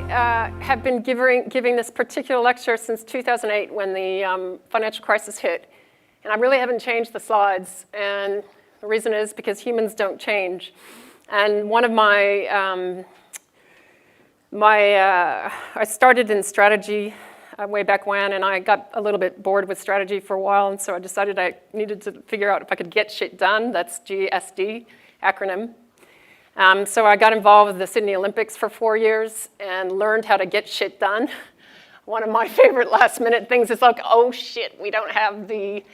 have been giving this particular lecture since 2008 when the financial crisis hit. And I really haven't changed the slides. And the reason is because humans don't change. And one of I started in strategy way back when, and I got a little bit bored with strategy for a while, and so I decided I needed to figure out if I could get shit done. That's GSD acronym. So I got involved with the Sydney Olympics for 4 years and learned how to get shit done. One of my favorite last-minute things is like, oh shit, we don't have the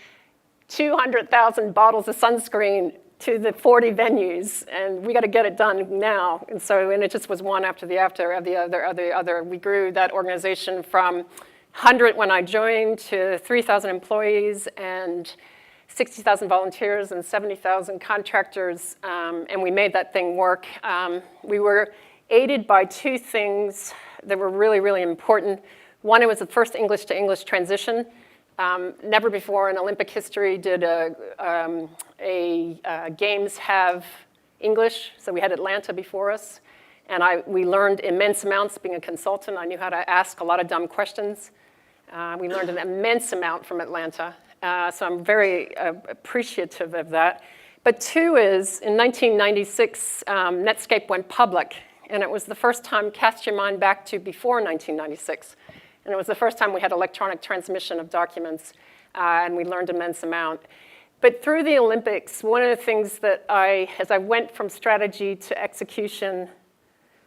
200,000 bottles of sunscreen to the 40 venues, and we got to get it done now. And it just was one after the other. We grew that organization from 100 when I joined to 3,000 employees and 60,000 volunteers and 70,000 contractors, and we made that thing work. We were aided by two things that were really, really important. One, it was the first English to English transition. Never before in Olympic history did games have English, so we had Atlanta before us. And we learned immense amounts. Being a consultant, I knew how to ask a lot of dumb questions. We learned an immense amount from Atlanta. So I'm very appreciative of that. But two is, in 1996, Netscape went public. And it was the first time, cast your mind back to before 1996. And it was the first time we had electronic transmission of documents, and we learned an immense amount. But through the Olympics, one of the things that as I went from strategy to execution,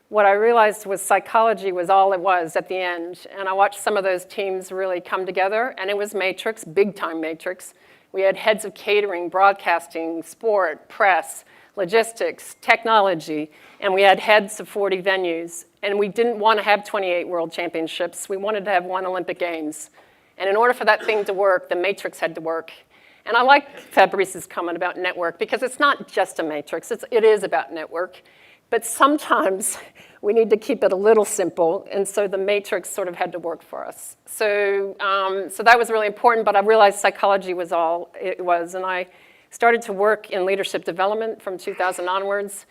what I realized was psychology was all it was at the end. And I watched some of those teams really come together, and it was matrix, big time matrix. We had heads of catering, broadcasting, sport, press, logistics, technology, and we had heads of 40 venues. And we didn't want to have 28 world championships. We wanted to have one Olympic Games. And in order for that thing to work, the matrix had to work. And I like Fabrice's comment about network, because it's not just a matrix, it is about network. But sometimes we need to keep it a little simple, and so the matrix sort of had to work for us. So that was really important, but I realized psychology was all it was, and I started to work in leadership development from 2000 onwards.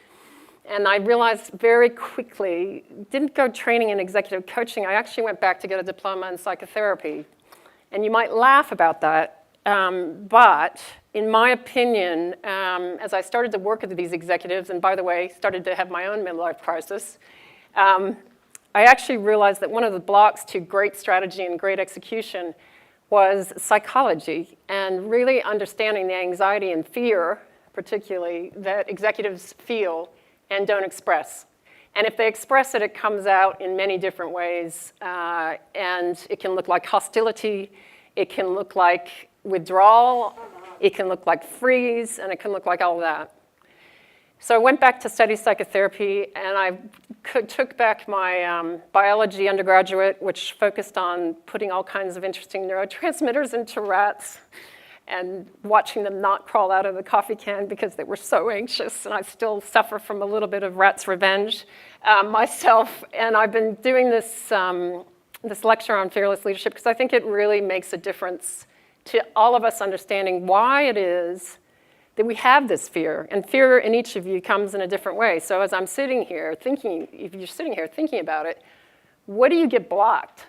And I realized very quickly, didn't go training in executive coaching, I actually went back to get a diploma in psychotherapy. And you might laugh about that, but in my opinion, as I started to work with these executives, and by the way, started to have my own midlife crisis, I actually realized that one of the blocks to great strategy and great execution was psychology, and really understanding the anxiety and fear, particularly, that executives feel and don't express. And if they express it, it comes out in many different ways. And it can look like hostility, it can look like withdrawal, it can look like freeze, and it can look like all of that. So I went back to study psychotherapy, and I took back my biology undergraduate, which focused on putting all kinds of interesting neurotransmitters into rats and watching them not crawl out of the coffee can because they were so anxious. And I still suffer from a little bit of rat's revenge myself. And I've been doing this lecture on fearless leadership because I think it really makes a difference to all of us understanding why it is that we have this fear. And fear in each of you comes in a different way. So as I'm sitting here thinking, if you're sitting here thinking about it, what do you get blocked?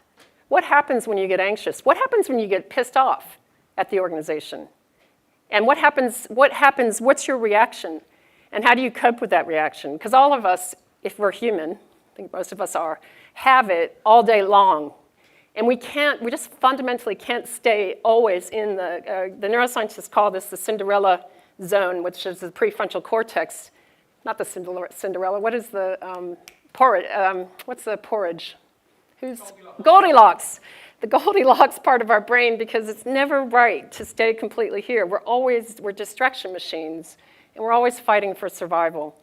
What happens when you get anxious? What happens when you get pissed off at the organization? And what happens, what's your reaction? And how do you cope with that reaction? Because all of us, if we're human, I think most of us are, have it all day long. And we just fundamentally can't stay always in the neuroscientists call this the Cinderella zone, which is the prefrontal cortex. Not the Cinderella, what is the porridge? What's the porridge? Goldilocks. The Goldilocks part of our brain, because it's never right to stay completely here. We're distraction machines, and we're always fighting for survival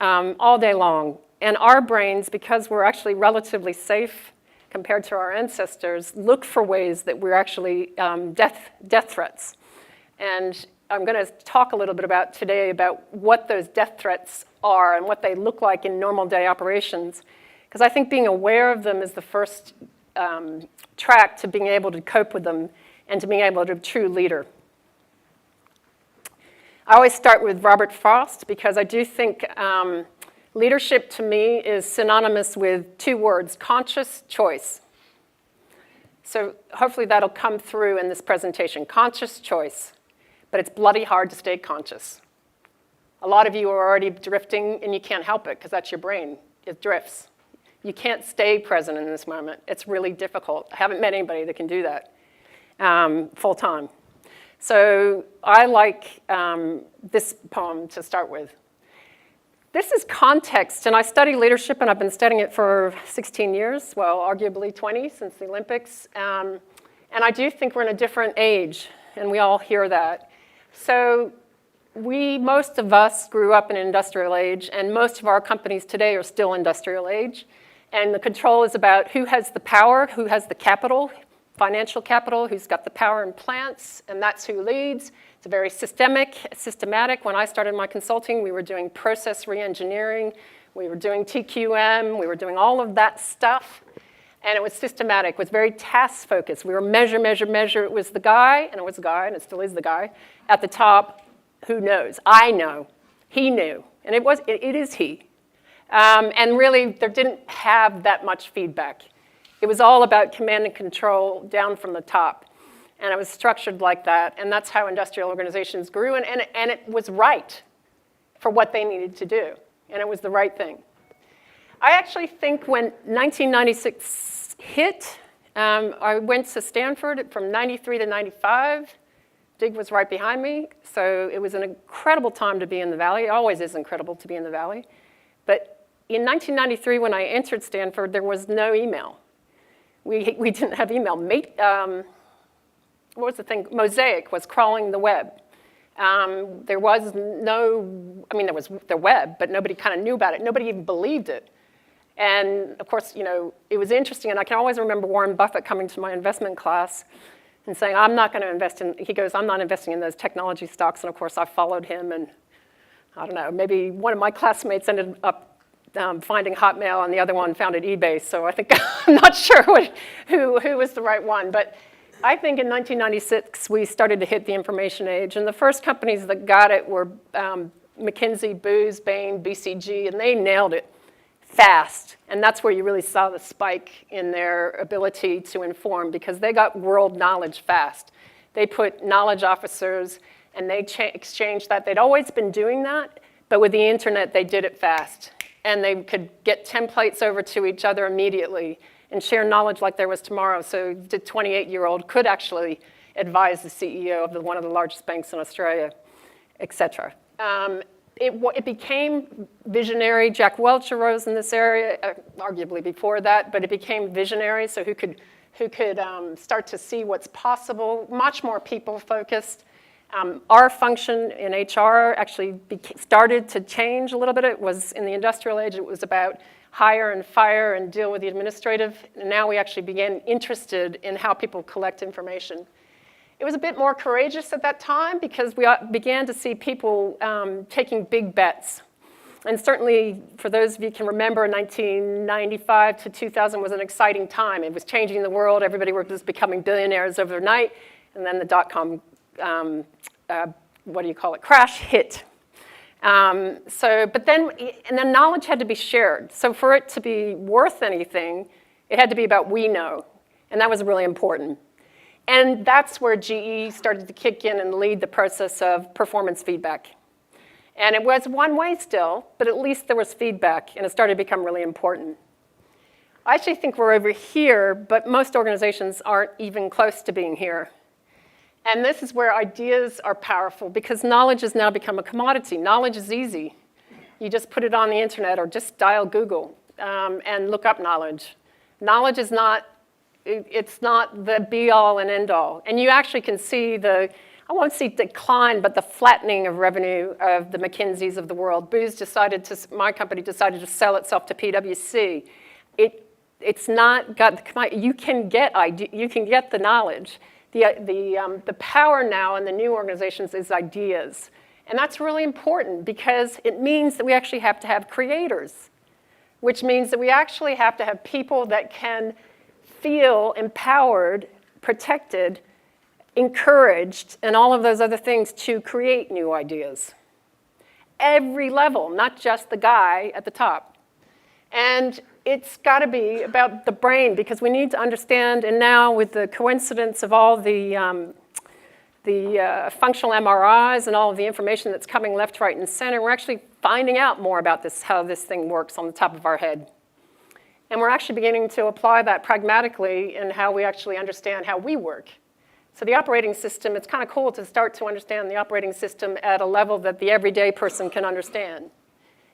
all day long. And our brains, because we're actually relatively safe compared to our ancestors, look for ways that we're actually death threats. And I'm going to talk a little bit today about what those death threats are and what they look like in normal day operations. Because I think being aware of them is the first track to being able to cope with them and to being able to be a true leader. I always start with Robert Frost because I do think Leadership to me is synonymous with two words, conscious choice. So hopefully that'll come through in this presentation, conscious choice. But it's bloody hard to stay conscious. A lot of you are already drifting, and you can't help it because that's your brain. It drifts. You can't stay present in this moment. It's really difficult. I haven't met anybody that can do that full time. So I like this poem to start with. This is context, and I study leadership, and I've been studying it for 16 years, well, arguably 20 since the Olympics. And I do think we're in a different age, and we all hear that. So most of us grew up in an industrial age, and most of our companies today are still industrial age. And the control is about who has the power, who has the capital, financial capital, who's got the power in plants, and that's who leads. It's very systematic. When I started my consulting, we were doing process reengineering, we were doing TQM, we were doing all of that stuff, and it was systematic, it was very task-focused. We were measure. It was the guy, and it still is the guy, at the top, who knows? I know. He knew, and it is he. And really, there didn't have that much feedback. It was all about command and control down from the top. And it was structured like that, and that's how industrial organizations grew, and it was right for what they needed to do, and it was the right thing. I actually think when 1996 hit, I went to Stanford from 93 to 95. Dig was right behind me, so it was an incredible time to be in the Valley. It always is incredible to be in the Valley. But in 1993, when I entered Stanford, there was no email. We didn't have email. What was the thing? Mosaic was crawling the web. There was there was the web, but nobody kind of knew about it. Nobody even believed it. And of course, it was interesting, and I can always remember Warren Buffett coming to my investment class and saying, I'm not going to invest in, he goes, I'm not investing in those technology stocks. And of course, I followed him, and I don't know, maybe one of my classmates ended up finding Hotmail, and the other one founded eBay. So I think, I'm not sure who was the right one. But I think in 1996, we started to hit the information age. And the first companies that got it were McKinsey, Booz, Bain, BCG, and they nailed it fast. And that's where you really saw the spike in their ability to inform, because they got world knowledge fast. They put knowledge officers, and they exchanged that. They'd always been doing that, but with the internet, they did it fast. And they could get templates over to each other immediately and share knowledge like there was tomorrow. So the 28-year-old could actually advise the CEO of one of the largest banks in Australia, et cetera. It became visionary. Jack Welch arose in this area, arguably before that, but it became visionary, so who could start to see what's possible, much more people-focused. Our function in HR actually started to change a little bit. It was in the industrial age, it was about hire and fire and deal with the administrative. And now we actually began interested in how people collect information. It was a bit more courageous at that time because we began to see people taking big bets. And certainly, for those of you who can remember, 1995 to 2000 was an exciting time. It was changing the world. Everybody was becoming billionaires overnight. And then the dot-com, crash hit. But then knowledge had to be shared. So for it to be worth anything, it had to be about we know. And that was really important. And that's where GE started to kick in and lead the process of performance feedback. And it was one way still, but at least there was feedback, and it started to become really important. I actually think we're over here, but most organizations aren't even close to being here. And this is where ideas are powerful, because knowledge has now become a commodity. Knowledge is easy. You just put it on the internet or just dial Google and look up knowledge. Knowledge is not, it's not the be-all and end-all. And you actually can see I won't say decline, but the flattening of revenue of the McKinseys of the world. Booz my company decided to sell itself to PwC. It's not got the, you can get the knowledge. The power now in the new organizations is ideas. And that's really important because it means that we actually have to have creators, which means that we actually have to have people that can feel empowered, protected, encouraged, and all of those other things to create new ideas. every level, not just the guy at the top. And it's got to be about the brain, because we need to understand, and now with the coincidence of all the functional MRIs and all of the information that's coming left, right, and center, we're actually finding out more about this, how this thing works on the top of our head. And we're actually beginning to apply that pragmatically in how we actually understand how we work. So the operating system, it's kind of cool to start to understand the operating system at a level that the everyday person can understand.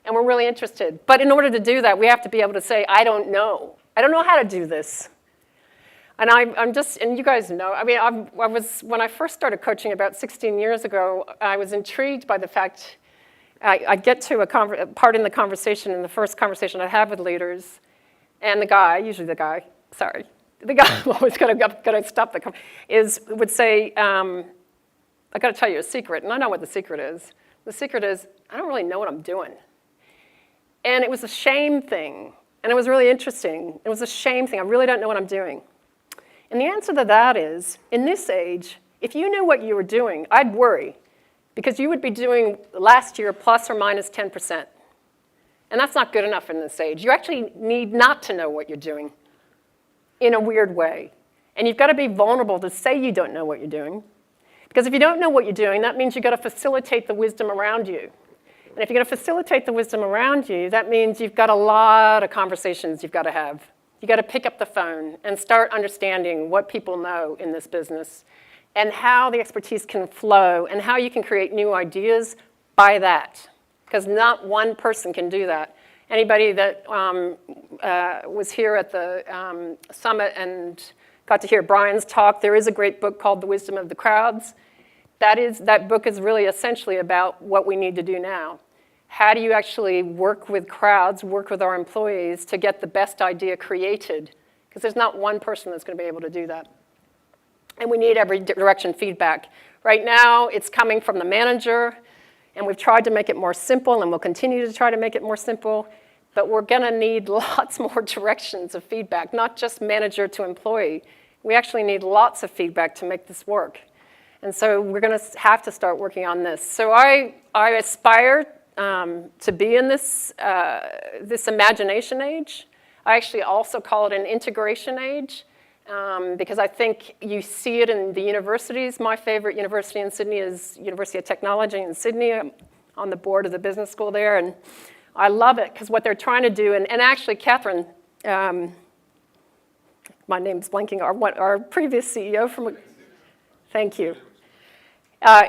And we're really interested. But in order to do that, we have to be able to say, I don't know. I don't know how to do this. And I'm just, and you guys know, I mean, when I first started coaching about 16 years ago, I was intrigued by the fact, I get to a part in the conversation, in the first conversation I have with leaders, and the guy, usually the guy, sorry, the guy I'm always going to stop the conversation, would say, I got to tell you a secret, and I know what the secret is. The secret is, I don't really know what I'm doing. And it was a shame thing, and it was really interesting. It was a shame thing. I really don't know what I'm doing. And the answer to that is, in this age, if you knew what you were doing, I'd worry, because you would be doing last year plus or minus 10%. And that's not good enough in this age. You actually need not to know what you're doing in a weird way. And you've got to be vulnerable to say you don't know what you're doing. Because if you don't know what you're doing, that means you've got to facilitate the wisdom around you. And if you're going to facilitate the wisdom around you, that means you've got a lot of conversations you've got to have. You've got to pick up the phone and start understanding what people know in this business and how the expertise can flow and how you can create new ideas by that. Because not one person can do that. Anybody that was here at the summit and got to hear Brian's talk, there is a great book called The Wisdom of the Crowds. That book is really essentially about what we need to do now. How do you actually work with crowds, work with our employees to get the best idea created? Because there's not one person that's going to be able to do that. And we need every direction feedback. Right now, it's coming from the manager, and we've tried to make it more simple, and we'll continue to try to make it more simple, but we're going to need lots more directions of feedback, not just manager to employee. We actually need lots of feedback to make this work. And so we're going to have to start working on this. So I aspire to be in this imagination age. I actually also call it an integration age. Because I think you see it in the universities. My favorite university in Sydney is University of Technology in Sydney. I'm on the board of the business school there, and I love it because what they're trying to do, and actually Catherine, my name's blanking, our previous CEO from, thank you,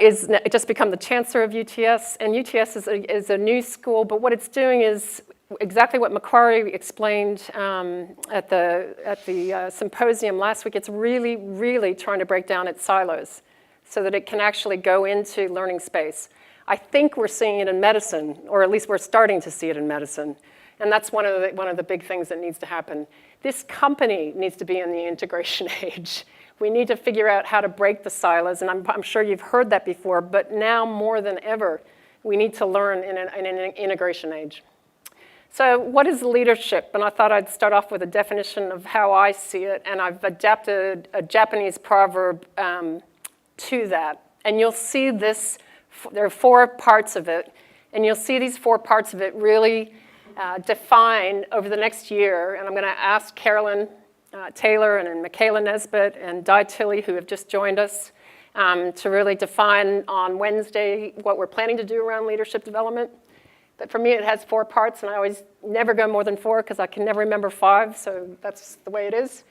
is just become the chancellor of UTS, and UTS is a new school, but what it's doing is exactly what Macquarie explained at the symposium last week. It's really, really trying to break down its silos so that it can actually go into learning space. I think we're seeing it in medicine, or at least we're starting to see it in medicine. And that's one of the big things that needs to happen. This company needs to be in the integration age. We need to figure out how to break the silos, and I'm sure you've heard that before, but now more than ever, we need to learn in an integration age. So what is leadership? And I thought I'd start off with a definition of how I see it, and I've adapted a Japanese proverb to that. And you'll see this, there are 4 parts of it, and you'll see these 4 parts of it really defined over the next year. And I'm going to ask Carolyn Taylor and Michaela Nesbitt and Di Tilley, who have just joined us, to really define on Wednesday what we're planning to do around leadership development. But for me, it has 4 parts, and I always never go more than 4 because I can never remember 5, so that's the way it is.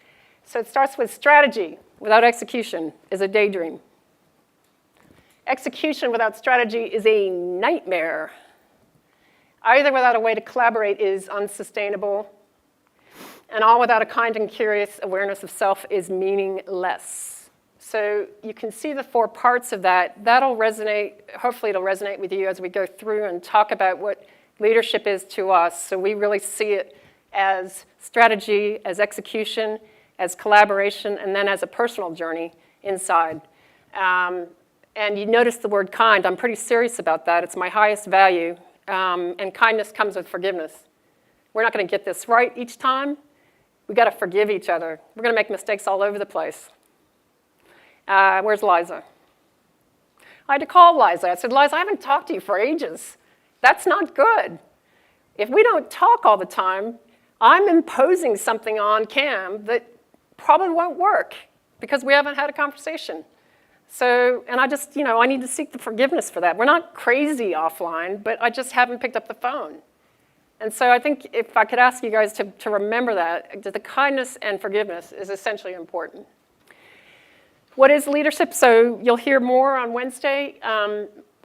So it starts with strategy without execution is a daydream. Execution without strategy is a nightmare. Either without a way to collaborate is unsustainable, and all without a kind and curious awareness of self is meaningless. So you can see the 4 parts of that. That'll resonate, hopefully it'll resonate with you as we go through and talk about what leadership is to us. So we really see it as strategy, as execution, as collaboration, and then as a personal journey inside. And you notice the word kind. I'm pretty serious about that. It's my highest value. And kindness comes with forgiveness. We're not going to get this right each time. We've got to forgive each other. We're going to make mistakes all over the place. Where's Liza? I had to call Liza. I said, Liza, I haven't talked to you for ages. That's not good. If we don't talk all the time, I'm imposing something on Cam that probably won't work because we haven't had a conversation. So, and I just, I need to seek the forgiveness for that. We're not crazy offline, but I just haven't picked up the phone. And so I think if I could ask you guys to remember that the kindness and forgiveness is essentially important. What is leadership? So you'll hear more on Wednesday.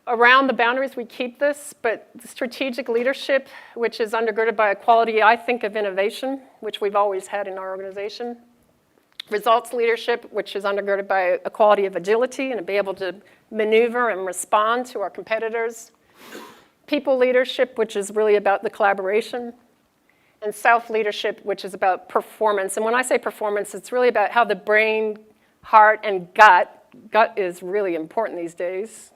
Around the boundaries, we keep this, but the strategic leadership, which is undergirded by a quality, I think, of innovation, which we've always had in our organization. Results leadership, which is undergirded by a quality of agility and to be able to maneuver and respond to our competitors. People leadership, which is really about the collaboration. And self-leadership, which is about performance. And when I say performance, it's really about how the brain, heart, and gut is really important these days.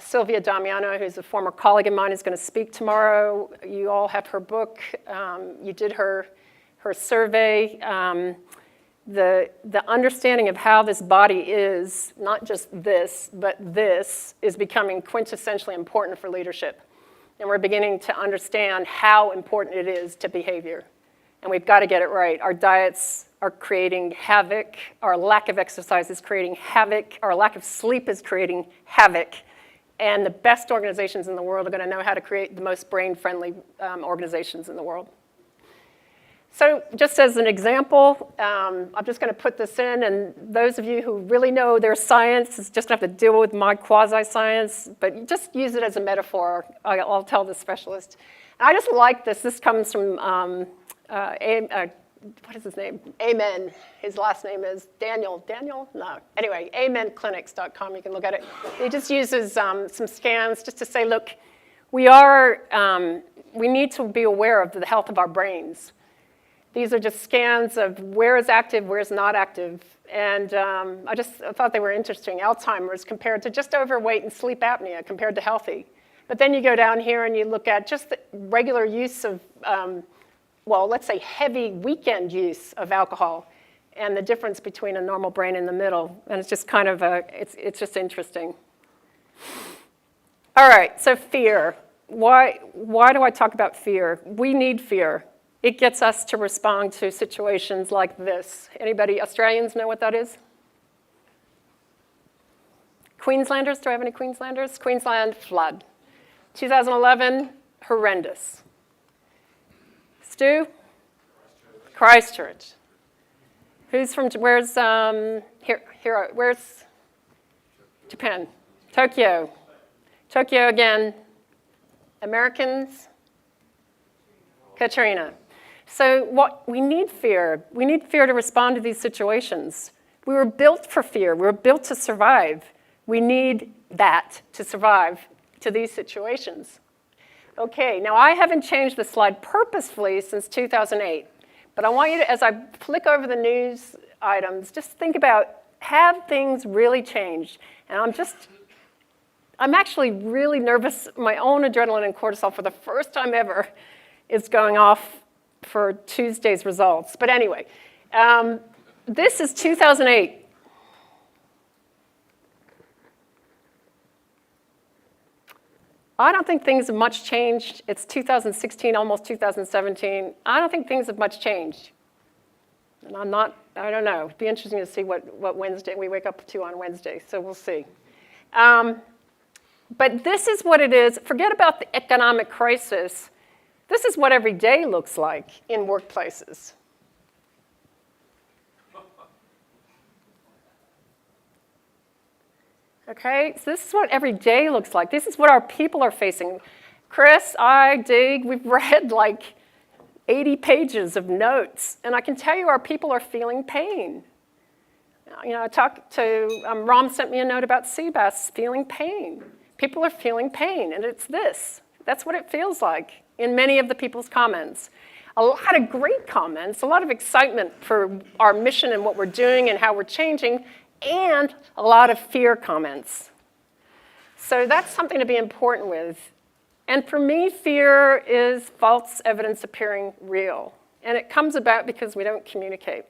Sylvia Damiano, who's a former colleague of mine, is going to speak tomorrow. You all have her book. You did her survey. The understanding of how this body is, not just this, but this, is becoming quintessentially important for leadership. And we're beginning to understand how important it is to behavior. And we've got to get it right. Our diets are creating havoc. Our lack of exercise is creating havoc. Our lack of sleep is creating havoc. And the best organizations in the world are going to know how to create the most brain-friendly organizations in the world. So just as an example, I'm just going to put this in, and those of you who really know their science is just going to have to deal with my quasi-science, but just use it as a metaphor. I'll tell the specialist. And I just like this. This comes from, what is his name? Amen. His last name is Daniel. Daniel? No. Anyway, amenclinics.com. You can look at it. He just uses some scans just to say, look, we need to be aware of the health of our brains. These are just scans of where is active, where is not active. And I thought they were interesting. Alzheimer's compared to just overweight and sleep apnea compared to healthy. But then you go down here and you look at just the regular use of, let's say heavy weekend use of alcohol and the difference between a normal brain in the middle. And it's just kind of it's just interesting. All right, so fear. Why do I talk about fear? We need fear. It gets us to respond to situations like this. Anybody, Australians, know what that is? Queenslanders, do I have any Queenslanders? Queensland flood. 2011, horrendous. Stu? Christchurch. Who's from, where's Japan? Tokyo. Tokyo again. Americans? Katrina. So we need fear. We need fear to respond to these situations. We were built for fear. We were built to survive. We need that to survive to these situations. Okay, now I haven't changed the slide purposefully since 2008, but I want you to, as I flick over the news items, just think about, have things really changed? And I'm actually really nervous. My own adrenaline and cortisol for the first time ever is going off for Tuesday's results. But anyway, this is 2008. I don't think things have much changed. It's 2016, almost 2017. I don't think things have much changed. And I don't know. It'd be interesting to see what Wednesday we wake up to on Wednesday, so we'll see. But this is what it is. Forget about the economic crisis. This is what every day looks like in workplaces. Okay, so this is what every day looks like. This is what our people are facing. Chris, Dig, we've read like 80 pages of notes, and I can tell you our people are feeling pain. I talked to, Rom sent me a note about sea bass feeling pain. People are feeling pain, and it's this. That's what it feels like in many of the people's comments. A lot of great comments, a lot of excitement for our mission and what we're doing and how we're changing, and a lot of fear comments. So that's something to be important with. And for me, fear is false evidence appearing real. And it comes about because we don't communicate.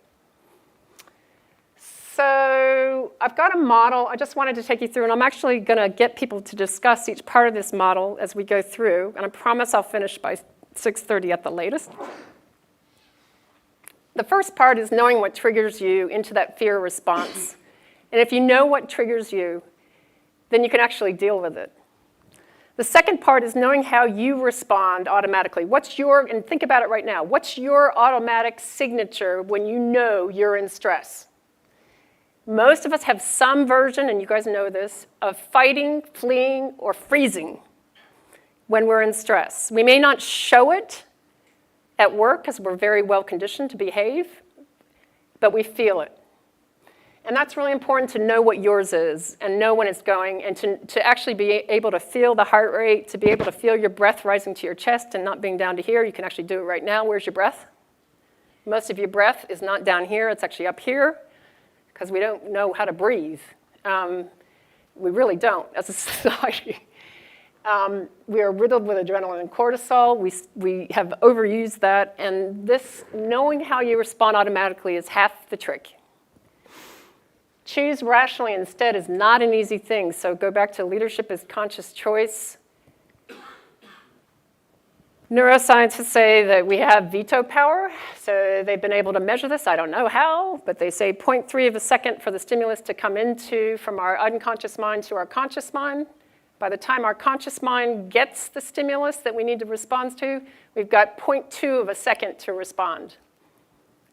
So I've got a model I just wanted to take you through, and I'm actually going to get people to discuss each part of this model as we go through, and I promise I'll finish by 6:30 at the latest. The first part is knowing what triggers you into that fear response. And if you know what triggers you, then you can actually deal with it. The second part is knowing how you respond automatically. And think about it right now, what's your automatic signature when you know you're in stress? Most of us have some version, and you guys know this, of fighting, fleeing, or freezing when we're in stress. We may not show it at work because we're very well conditioned to behave, but we feel it. And that's really important to know what yours is and know when it's going, and to actually be able to feel the heart rate, to be able to feel your breath rising to your chest and not being down to here. You can actually do it right now. Where's your breath? Most of your breath is not down here, it's actually up here, because we don't know how to breathe. We really don't as a society. We are riddled with adrenaline and cortisol. We have overused that, and this knowing how you respond automatically is half the trick. Choose rationally instead is not an easy thing, so go back to leadership as conscious choice. Neuroscientists say that we have veto power, so they've been able to measure this. I don't know how, but they say 0.3 of a second for the stimulus to come from our unconscious mind to our conscious mind. By the time our conscious mind gets the stimulus that we need to respond to, we've got 0.2 of a second to respond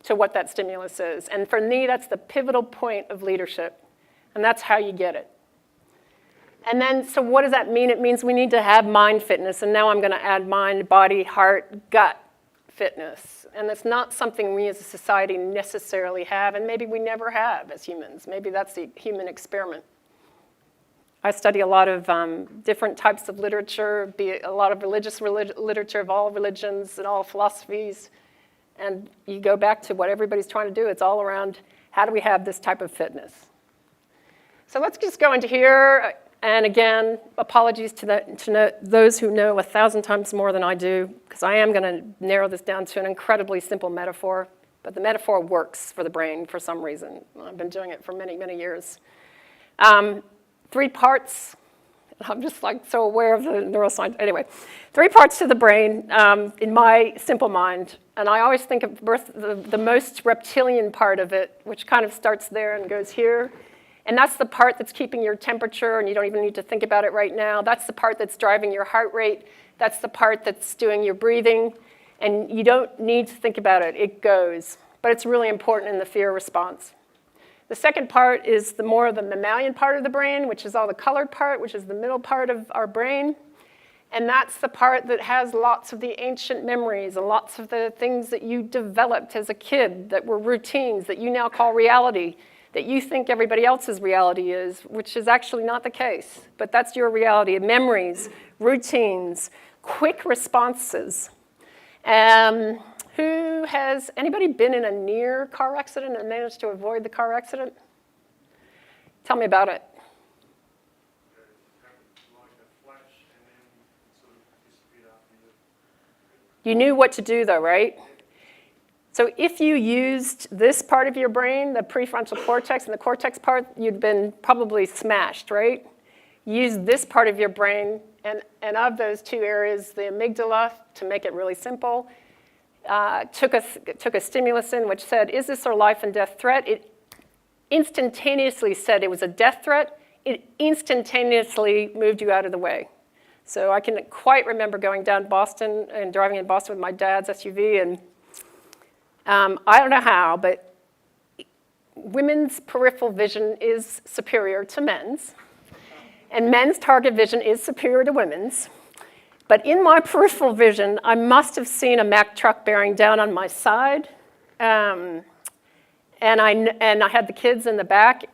to what that stimulus is. And for me, that's the pivotal point of leadership, and that's how you get it. And then, so what does that mean? It means we need to have mind fitness, and now I'm going to add mind, body, heart, gut fitness. And it's not something we as a society necessarily have, and maybe we never have as humans. Maybe that's the human experiment. I study a lot of different types of literature, be it a lot of religious literature of all religions and all philosophies. And you go back to what everybody's trying to do. It's all around how do we have this type of fitness. So let's just go into here. And again, apologies to those who know 1,000 times more than I do, because I am going to narrow this down to an incredibly simple metaphor. But the metaphor works for the brain for some reason. I've been doing it for many, many years. 3 parts. I'm just like so aware of the neuroscience. Anyway, 3 parts to the brain in my simple mind. And I always think of the most reptilian part of it, which kind of starts there and goes here. And that's the part that's keeping your temperature, and you don't even need to think about it right now. That's the part that's driving your heart rate. That's the part that's doing your breathing. And you don't need to think about it. It goes. But it's really important in the fear response. The second part is the more of the mammalian part of the brain, which is all the colored part, which is the middle part of our brain. And that's the part that has lots of the ancient memories and lots of the things that you developed as a kid that were routines that you now call reality, that you think everybody else's reality is, which is actually not the case. But that's your reality, memories, routines, quick responses. Anybody been in a near car accident and managed to avoid the car accident? Tell me about it. You knew what to do though, right? So if you used this part of your brain, the prefrontal cortex and the cortex part, you'd been probably smashed, right? Use this part of your brain, and of those 2 areas, the amygdala, to make it really simple, took a stimulus in which said, is this a life and death threat? It instantaneously said it was a death threat. It instantaneously moved you out of the way. So I can quite remember going down Boston and driving in Boston with my dad's SUV, and I don't know how, but women's peripheral vision is superior to men's, and men's target vision is superior to women's. But in my peripheral vision, I must have seen a Mack truck bearing down on my side, and I had the kids in the back,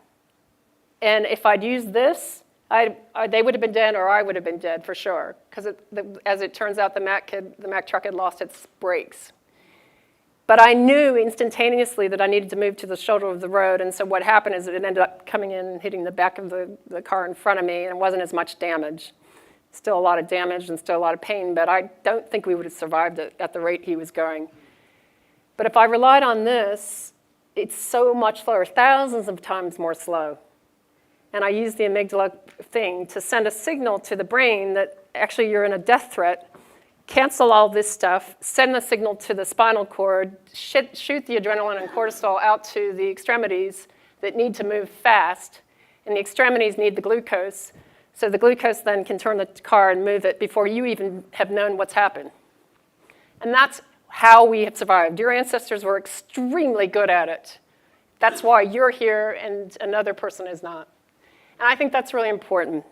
and if I'd used this, they would have been dead or I would have been dead for sure, because as it turns out, the Mack truck had lost its brakes. But I knew instantaneously that I needed to move to the shoulder of the road, and so what happened is it ended up coming in and hitting the back of the car in front of me, and it wasn't as much damage. Still a lot of damage and still a lot of pain, but I don't think we would have survived it at the rate he was going. But if I relied on this, it's so much slower, thousands of times more slow. And I use the amygdala thing to send a signal to the brain that actually you're in a death threat, cancel all this stuff, send the signal to the spinal cord, shoot the adrenaline and cortisol out to the extremities that need to move fast, and the extremities need the glucose, so the glucose then can turn the car and move it before you even have known what's happened. And that's how we have survived. Your ancestors were extremely good at it. That's why you're here and another person is not. And I think that's really important.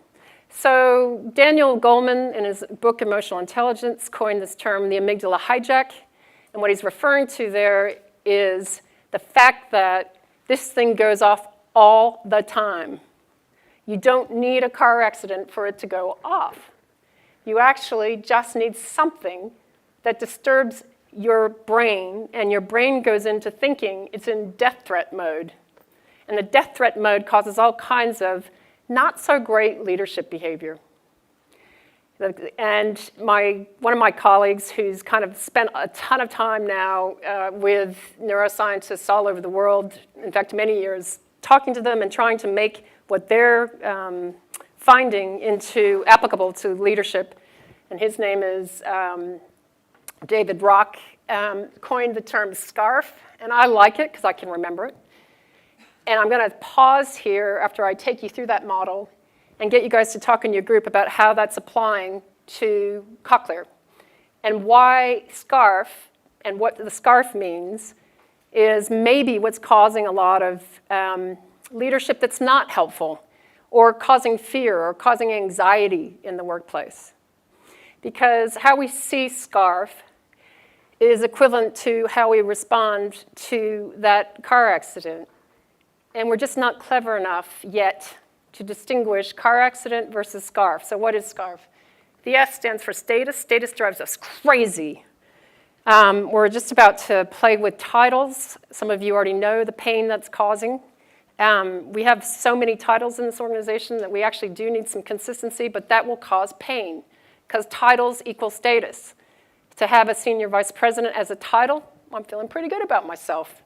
So Daniel Goleman, in his book Emotional Intelligence, coined this term, the amygdala hijack. And what he's referring to there is the fact that this thing goes off all the time. You don't need a car accident for it to go off. You actually just need something that disturbs your brain, and your brain goes into thinking it's in death threat mode. And the death threat mode causes all kinds of not so great leadership behavior. And one of my colleagues who's kind of spent a ton of time now with neuroscientists all over the world, in fact, many years, talking to them and trying to make what they're finding into applicable to leadership. And his name is David Rock, coined the term SCARF, and I like it because I can remember it. And I'm going to pause here after I take you through that model and get you guys to talk in your group about how that's applying to Cochlear. And why SCARF, and what the SCARF means, is maybe what's causing a lot of leadership that's not helpful, or causing fear, or causing anxiety in the workplace. Because how we see SCARF is equivalent to how we respond to that car accident. And we're just not clever enough yet to distinguish car accident versus SCARF. So what is SCARF? The S stands for status. Status drives us crazy. We're just about to play with titles. Some of you already know the pain that's causing. We have so many titles in this organization that we actually do need some consistency, but that will cause pain because titles equal status. To have a senior vice president as a title, I'm feeling pretty good about myself.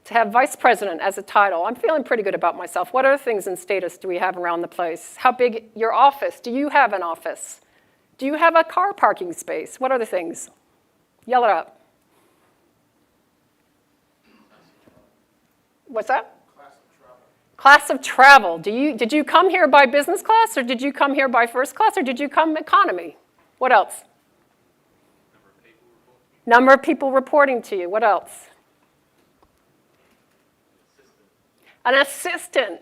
To have vice president as a title, I'm feeling pretty good about myself. What other things in status do we have around the place? How big your office? Do you have an office? Do you have a car parking space? What other things? Yell it out. What's that? Class of travel. Did you come here by business class, or did you come here by first class, or did you come economy? What else? Number of people reporting to you. What else? An assistant.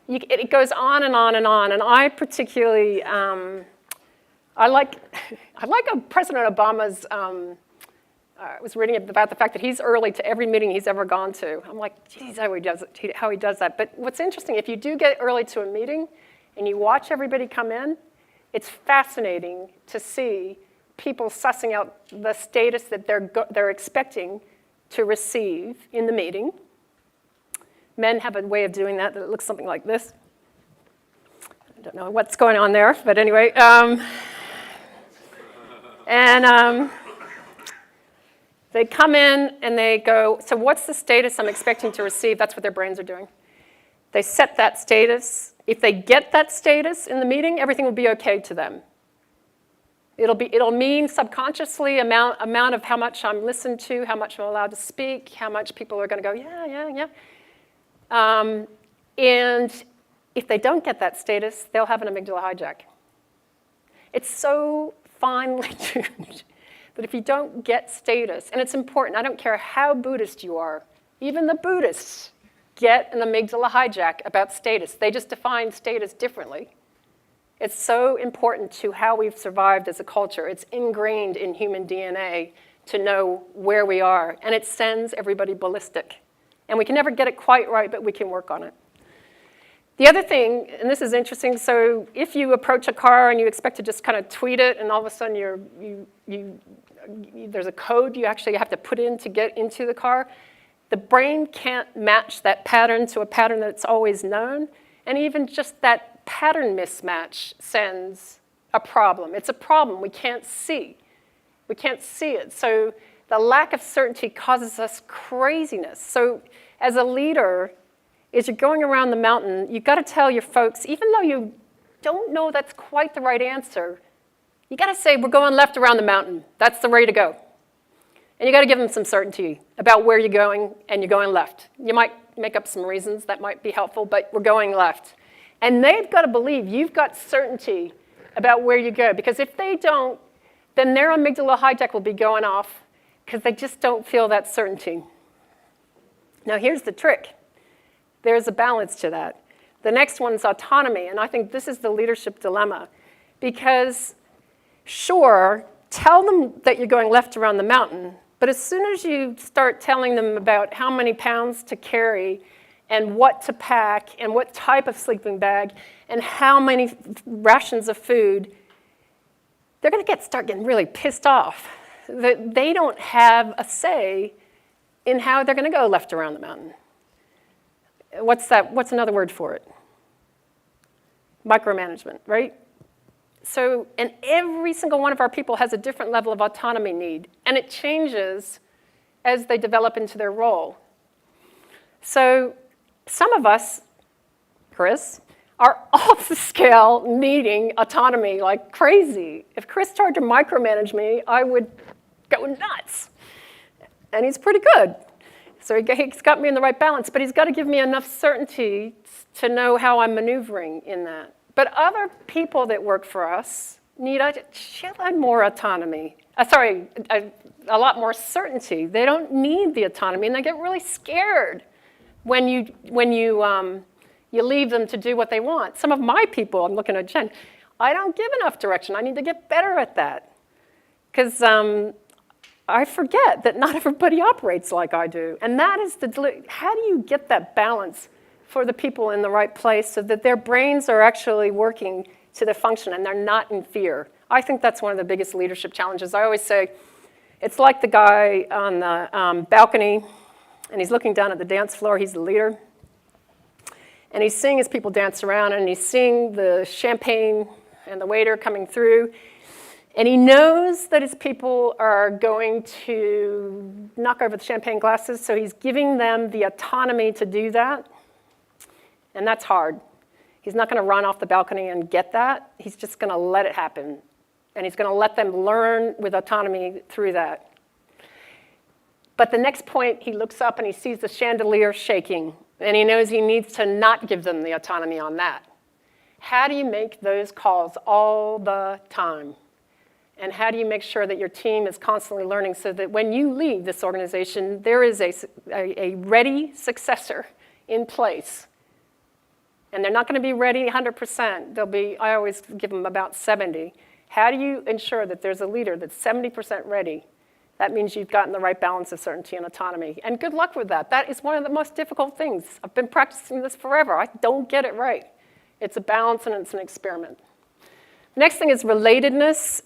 It goes on and on and on. And I particularly, I like President Obama's, I was reading about the fact that he's early to every meeting he's ever gone to. I'm like, geez, how he does that. But what's interesting, if you do get early to a meeting and you watch everybody come in, it's fascinating to see people sussing out the status that they're expecting to receive in the meeting. Men have a way of doing that it looks something like this. I don't know what's going on there, but anyway. They come in and they go, so what's the status I'm expecting to receive? That's what their brains are doing. They set that status. If they get that status in the meeting, everything will be okay to them. It'll mean subconsciously amount of how much I'm listened to, how much I'm allowed to speak, how much people are going to go, yeah. And if they don't get that status, they'll have an amygdala hijack. It's so finely tuned that if you don't get status, and it's important, I don't care how Buddhist you are, even the Buddhists get an amygdala hijack about status. They just define status differently. It's so important to how we've survived as a culture. It's ingrained in human DNA to know where we are, and it sends everybody ballistic. And we can never get it quite right, but we can work on it. The other thing, and this is interesting, so if you approach a car and you expect to just kind of tweet it, and all of a sudden there's a code you actually have to put in to get into the car, the brain can't match that pattern to a pattern that's always known, and even just that pattern mismatch sends a problem. It's a problem we can't see. We can't see it. So the lack of certainty causes us craziness. So as a leader, as you're going around the mountain, you've got to tell your folks, even though you don't know that's quite the right answer, you got to say, we're going left around the mountain. That's the way to go. And you got to give them some certainty about where you're going, and you're going left. You might make up some reasons that might be helpful, but we're going left. And they've got to believe you've got certainty about where you go, because if they don't, then their amygdala hijack will be going off because they just don't feel that certainty. Now here's the trick. There's a balance to that. The next one's autonomy, and I think this is the leadership dilemma, because sure, tell them that you're going left around the mountain, but as soon as you start telling them about how many pounds to carry and what to pack and what type of sleeping bag and how many rations of food, they're going to start getting really pissed off that they don't have a say in how they're going to go left around the mountain. What's that? What's another word for it? Micromanagement, right? So, and every single one of our people has a different level of autonomy need, and it changes as they develop into their role. So, some of us, Chris, are off the scale needing autonomy like crazy. If Chris tried to micromanage me, I would go nuts. And he's pretty good. So he's got me in the right balance, but he's got to give me enough certainty to know how I'm maneuvering in that. But other people that work for us need a shitload more autonomy. A lot more certainty. They don't need the autonomy, and they get really scared when you leave them to do what they want. Some of my people, I'm looking at Jen, I don't give enough direction. I need to get better at that. Because I forget that not everybody operates like I do. And that is how do you get that balance for the people in the right place so that their brains are actually working to their function and they're not in fear? I think that's one of the biggest leadership challenges. I always say, it's like the guy on the balcony, and he's looking down at the dance floor. He's the leader. And he's seeing his people dance around, and he's seeing the champagne and the waiter coming through. And he knows that his people are going to knock over the champagne glasses, so he's giving them the autonomy to do that. And that's hard. He's not going to run off the balcony and get that. He's just going to let it happen. And he's going to let them learn with autonomy through that. But the next point, he looks up and he sees the chandelier shaking, and he knows he needs to not give them the autonomy on that. How do you make those calls all the time? And how do you make sure that your team is constantly learning so that when you leave this organization, there is a ready successor in place? And they're not going to be ready 100%. They'll be, I always give them about 70. How do you ensure that there's a leader that's 70% ready? That means you've gotten the right balance of certainty and autonomy. And good luck with that. That is one of the most difficult things. I've been practicing this forever. I don't get it right. It's a balance and it's an experiment. Next thing is relatedness.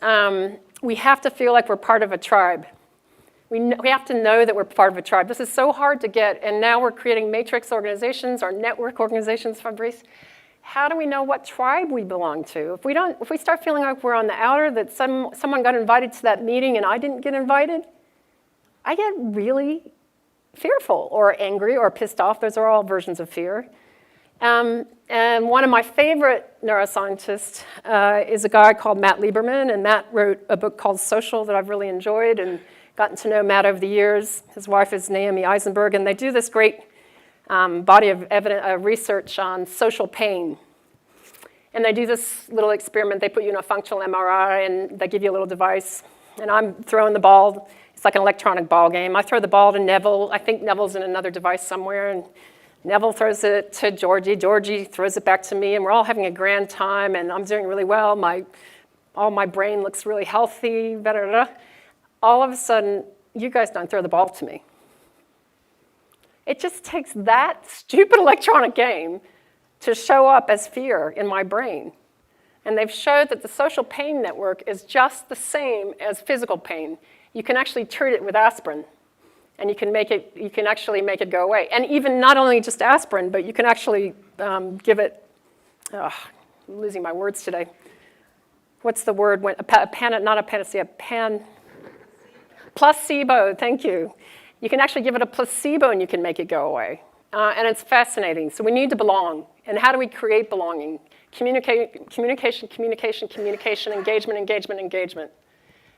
We have to feel like we're part of a tribe. We have to know that we're part of a tribe. This is so hard to get, and now we're creating matrix organizations or network organizations, Fabrice. How do we know what tribe we belong to? If we start feeling like we're on the outer, that someone got invited to that meeting and I didn't get invited, I get really fearful or angry or pissed off. Those are all versions of fear. And one of my favorite neuroscientists is a guy called Matt Lieberman, and Matt wrote a book called Social that I've really enjoyed and gotten to know Matt over the years. His wife is Naomi Eisenberg, and they do this great body of research on social pain. And they do this little experiment. They put you in a functional MRI, and they give you a little device. And I'm throwing the ball. It's like an electronic ball game. I throw the ball to Neville. I think Neville's in another device somewhere, and Neville throws it to Georgie. Georgie throws it back to me, and we're all having a grand time, and I'm doing really well. My brain looks really healthy. Blah, blah, blah. All of a sudden, you guys don't throw the ball to me. It just takes that stupid electronic game to show up as fear in my brain. And they've showed that the social pain network is just the same as physical pain. You can actually treat it with aspirin, and you can actually make it go away. And even not only just aspirin, but you can actually give it, I'm losing my words today. What's the word? Not a panacea, placebo, thank you. You can actually give it a placebo and you can make it go away. And it's fascinating. So we need to belong. And how do we create belonging? Communication, engagement, engagement, engagement.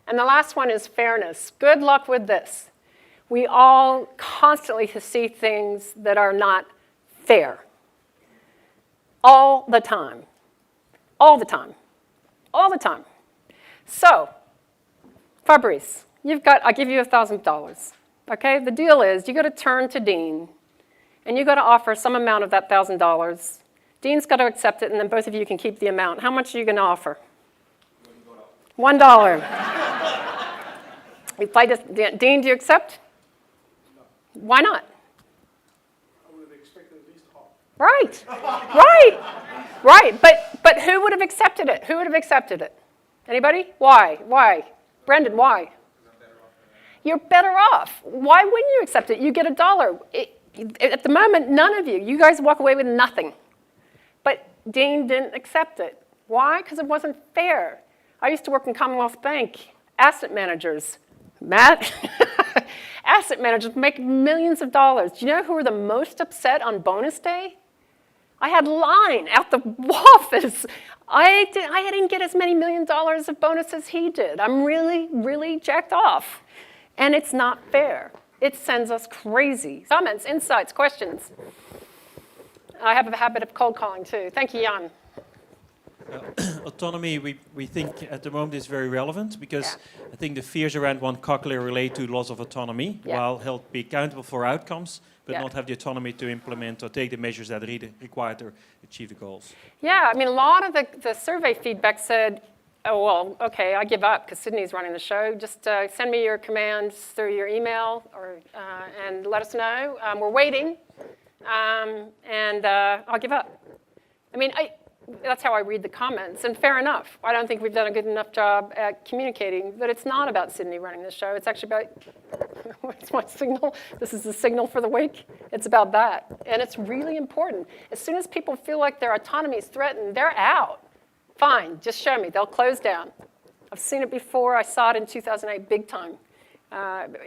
And the last one is fairness. Good luck with this. We all constantly see things that are not fair. All the time. All the time. All the time. So, Fabrice, I'll give you $1,000. Okay, the deal is you got to turn to Dean and you got to offer some amount of that $1,000. Dean's got to accept it and then both of you can keep the amount. How much are you going to offer? $1. We play this. Dean, do you accept? No. Why not? I would have expected at least half. Right, right, right. But who would have accepted it? Who would have accepted it? Anybody? Why? Why? Brendan, why? You're better off. Why wouldn't you accept it? You get $1. At the moment, none of you guys walk away with nothing. But Dean didn't accept it. Why? Because it wasn't fair. I used to work in Commonwealth Bank. Asset managers, Matt, asset managers make millions of dollars. Do you know who were the most upset on bonus day? I had line out the office. I didn't get as many $1 million of bonus as he did. I'm really, really jacked off. And it's not fair. It sends us crazy. Comments, insights, questions? I have a habit of cold calling too. Thank you, Jan. Autonomy, we think at the moment is very relevant because I think the fears around one Cochlear relate to loss of autonomy, while he'll be accountable for outcomes, but not have the autonomy to implement or take the measures that are required to achieve the goals. Yeah, I mean, a lot of the survey feedback said, oh, well, okay, I give up because Sydney's running the show. Just send me your commands through your email and let us know. We're waiting, and I'll give up. I mean, that's how I read the comments, and fair enough. I don't think we've done a good enough job at communicating, but it's not about Sydney running the show. It's actually about, what's my signal? This is the signal for the week. It's about that, and it's really important. As soon as people feel like their autonomy is threatened, they're out. Fine, just show me. They'll close down. I've seen it before. I saw it in 2008 big time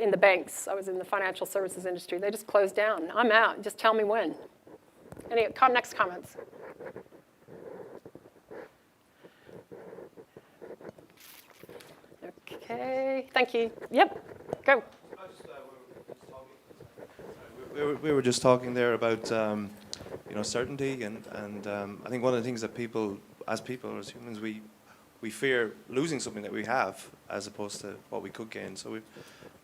in the banks. I was in the financial services industry. They just closed down. I'm out. Just tell me when. Any next comments? Okay, thank you. Yep, go. We were just talking there about certainty, and I think one of the things that people as humans, we fear losing something that we have as opposed to what we could gain. So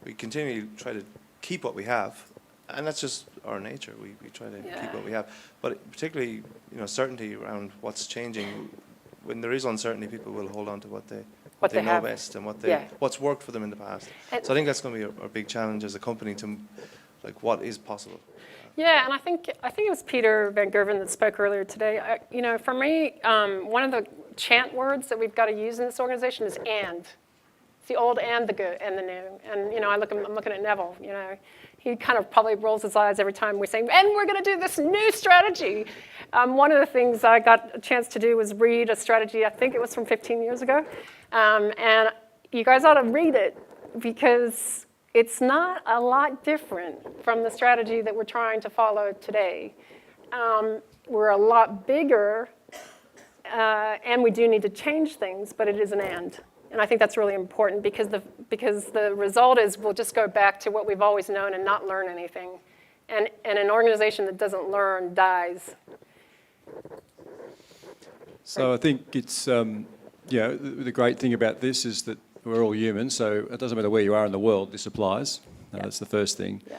we continually try to keep what we have, and that's just our nature. We try to keep what we have, but particularly certainty around what's changing. When there is uncertainty, people will hold on to what they know best and what's worked for them in the past. So I think that's going to be our big challenge as a company to what is possible. Yeah, and I think it was Peter Van Gerven that spoke earlier today. For me, one of the chant words that we've got to use in this organization is "and." It's the old and the good and the new. And I'm looking at Neville. He kind of probably rolls his eyes every time we say, "And we're going to do this new strategy." One of the things I got a chance to do was read a strategy. I think it was from 15 years ago, and you guys ought to read it because it's not a lot different from the strategy that we're trying to follow today. We're a lot bigger, and we do need to change things, but it is an and. And I think that's really important because the result is we'll just go back to what we've always known and not learn anything. And an organization that doesn't learn dies. So I think it's, the great thing about this is that we're all human, so it doesn't matter where you are in the world, this applies. That's the first thing. Yeah.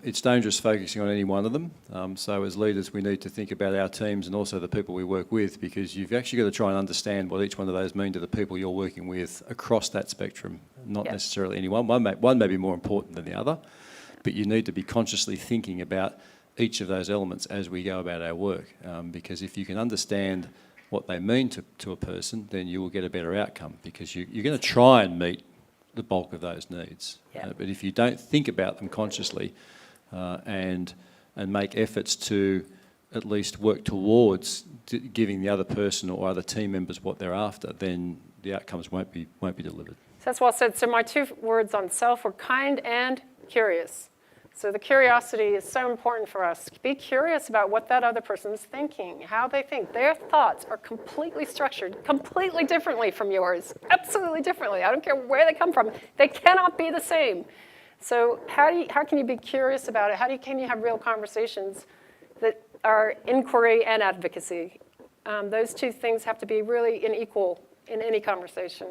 It's dangerous focusing on any one of them. So as leaders, we need to think about our teams and also the people we work with, because you've actually got to try and understand what each one of those mean to the people you're working with across that spectrum, not necessarily any one. One may be more important than the other, but you need to be consciously thinking about each of those elements as we go about our work, because if you can understand what they mean to a person, then you will get a better outcome, because you're going to try and meet the bulk of those needs. But if you don't think about them consciously and make efforts to at least work towards giving the other person or other team members what they're after, then the outcomes won't be delivered. So that's well said. So my two words on self were kind and curious. So the curiosity is so important for us. Be curious about what that other person's thinking, how they think. Their thoughts are completely structured, completely differently from yours, absolutely differently. I don't care where they come from. They cannot be the same. So how can you be curious about it? Can you have real conversations that are inquiry and advocacy? Those two things have to be really equal in any conversation.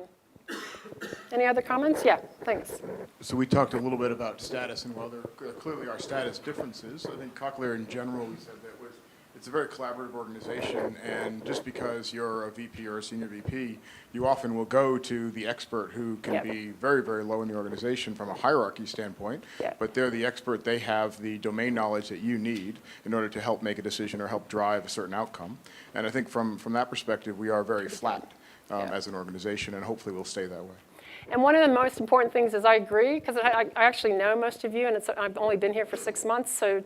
Any other comments? Yeah, thanks. So we talked a little bit about status, and while there clearly are status differences, I think Cochlear in general, we said that it's a very collaborative organization, and just because you're a VP or a senior VP, you often will go to the expert who can be very, very low in the organization from a hierarchy standpoint, but they're the expert. They have the domain knowledge that you need in order to help make a decision or help drive a certain outcome. And I think from that perspective, we are very flat as an organization, and hopefully we'll stay that way. And one of the most important things is I agree, because I actually know most of you, and I've only been here for 6 months. So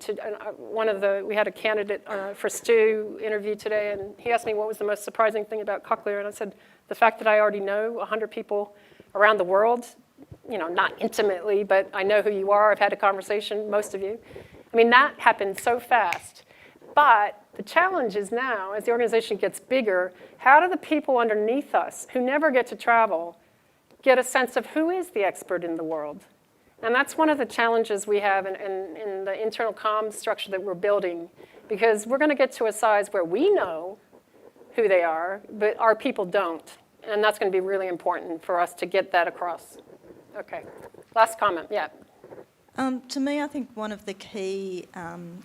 we had a candidate for Stu interview today, and he asked me what was the most surprising thing about Cochlear, and I said the fact that I already know 100 people around the world, not intimately, but I know who you are. I've had a conversation, most of you. I mean, that happened so fast. But the challenge is now, as the organization gets bigger, how do the people underneath us who never get to travel get a sense of who is the expert in the world? And that's one of the challenges we have in the internal comms structure that we're building, because we're going to get to a size where we know who they are, but our people don't. And that's going to be really important for us to get that across. Okay, last comment, yeah. To me, I think one of the key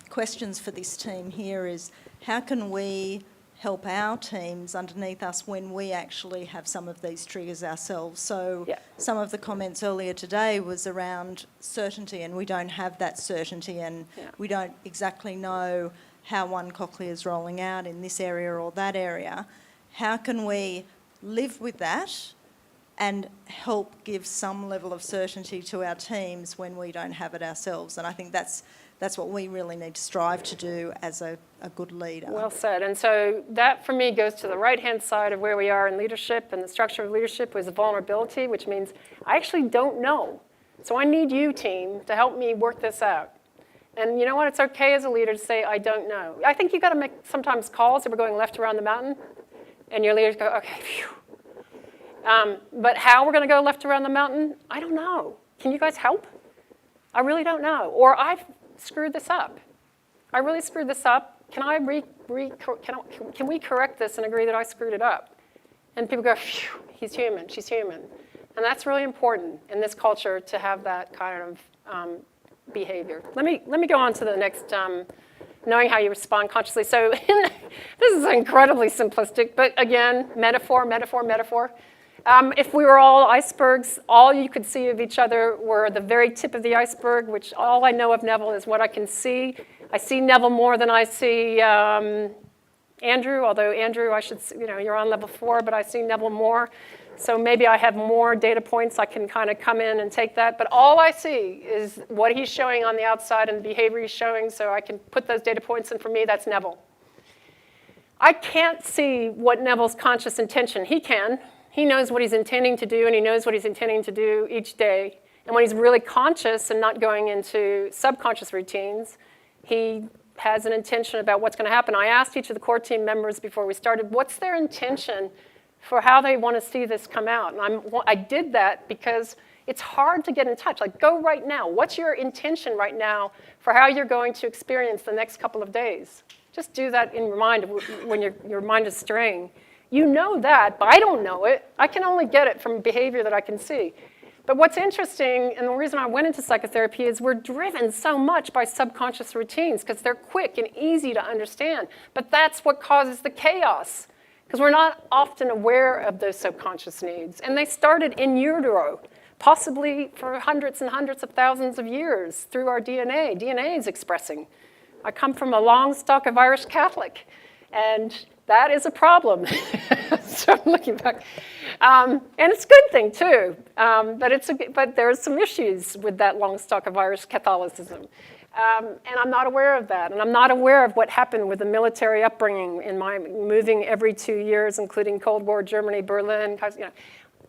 questions for this team here is how can we help our teams underneath us when we actually have some of these triggers ourselves. So some of the comments earlier today was around certainty, and we don't have that certainty, and we don't exactly know how one Cochlear is rolling out in this area or that area. How can we live with that and help give some level of certainty to our teams when we don't have it ourselves? And I think that's what we really need to strive to do as a good leader. Well said. And so that, for me, goes to the right-hand side of where we are in leadership, and the structure of leadership was vulnerability, which means I actually don't know. So I need you, team, to help me work this out. And you know what? It's okay as a leader to say, I don't know. I think you've got to make sometimes calls that we're going left around the mountain, and your leaders go, okay, phew. But how we're going to go left around the mountain, I don't know. Can you guys help? I really don't know. Or I've screwed this up. I really screwed this up. Can we correct this and agree that I screwed it up? And people go, phew, he's human, she's human. And that's really important in this culture to have that kind of behavior. Let me go on to the next, knowing how you respond consciously. So this is incredibly simplistic, but again, metaphor. If we were all icebergs, all you could see of each other were the very tip of the iceberg, which all I know of Neville is what I can see. I see Neville more than I see Andrew, although Andrew, you're on level 4, but I see Neville more. So maybe I have more data points. I can kind of come in and take that. But all I see is what he's showing on the outside and the behavior he's showing, so I can put those data points in. For me, that's Neville. I can't see what Neville's conscious intention. He can. He knows what he's intending to do, and he knows what he's intending to do each day. And when he's really conscious and not going into subconscious routines, he has an intention about what's going to happen. I asked each of the core team members before we started, what's their intention for how they want to see this come out? And I did that because it's hard to get in touch. Like, go right now. What's your intention right now for how you're going to experience the next couple of days? Just do that in your mind when your mind is straying. You know that, but I don't know it. I can only get it from behavior that I can see. But what's interesting, and the reason I went into psychotherapy, is we're driven so much by subconscious routines because they're quick and easy to understand. But that's what causes the chaos, because we're not often aware of those subconscious needs. And they started in utero, possibly for hundreds and hundreds of thousands of years through our DNA. DNA is expressing. I come from a long stock of Irish Catholic, and that is a problem. So I'm looking back. And it's a good thing, too. But there's some issues with that long stock of Irish Catholicism. And I'm not aware of that. And I'm not aware of what happened with the military upbringing in my moving every 2 years, including Cold War Germany, Berlin.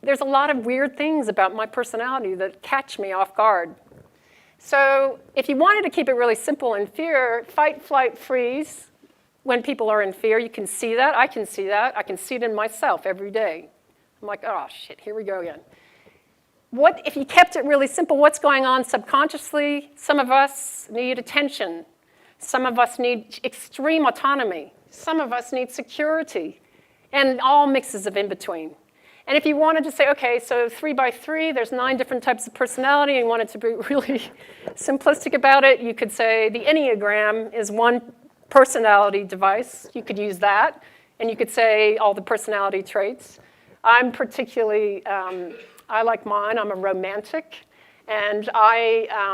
There's a lot of weird things about my personality that catch me off guard. So if you wanted to keep it really simple in fear, fight, flight, freeze. When people are in fear, you can see that. I can see that. I can see it in myself every day. I'm like, oh, shit, here we go again. What if you kept it really simple? What's going on subconsciously? Some of us need attention. Some of us need extreme autonomy. Some of us need security. And all mixes of in between. And if you wanted to say, okay, so 3 by 3, there's 9 different types of personality, and you wanted to be really simplistic about it, you could say the Enneagram is one personality device. You could use that. And you could say all the personality traits. I'm particularly, I like mine. I'm a romantic. And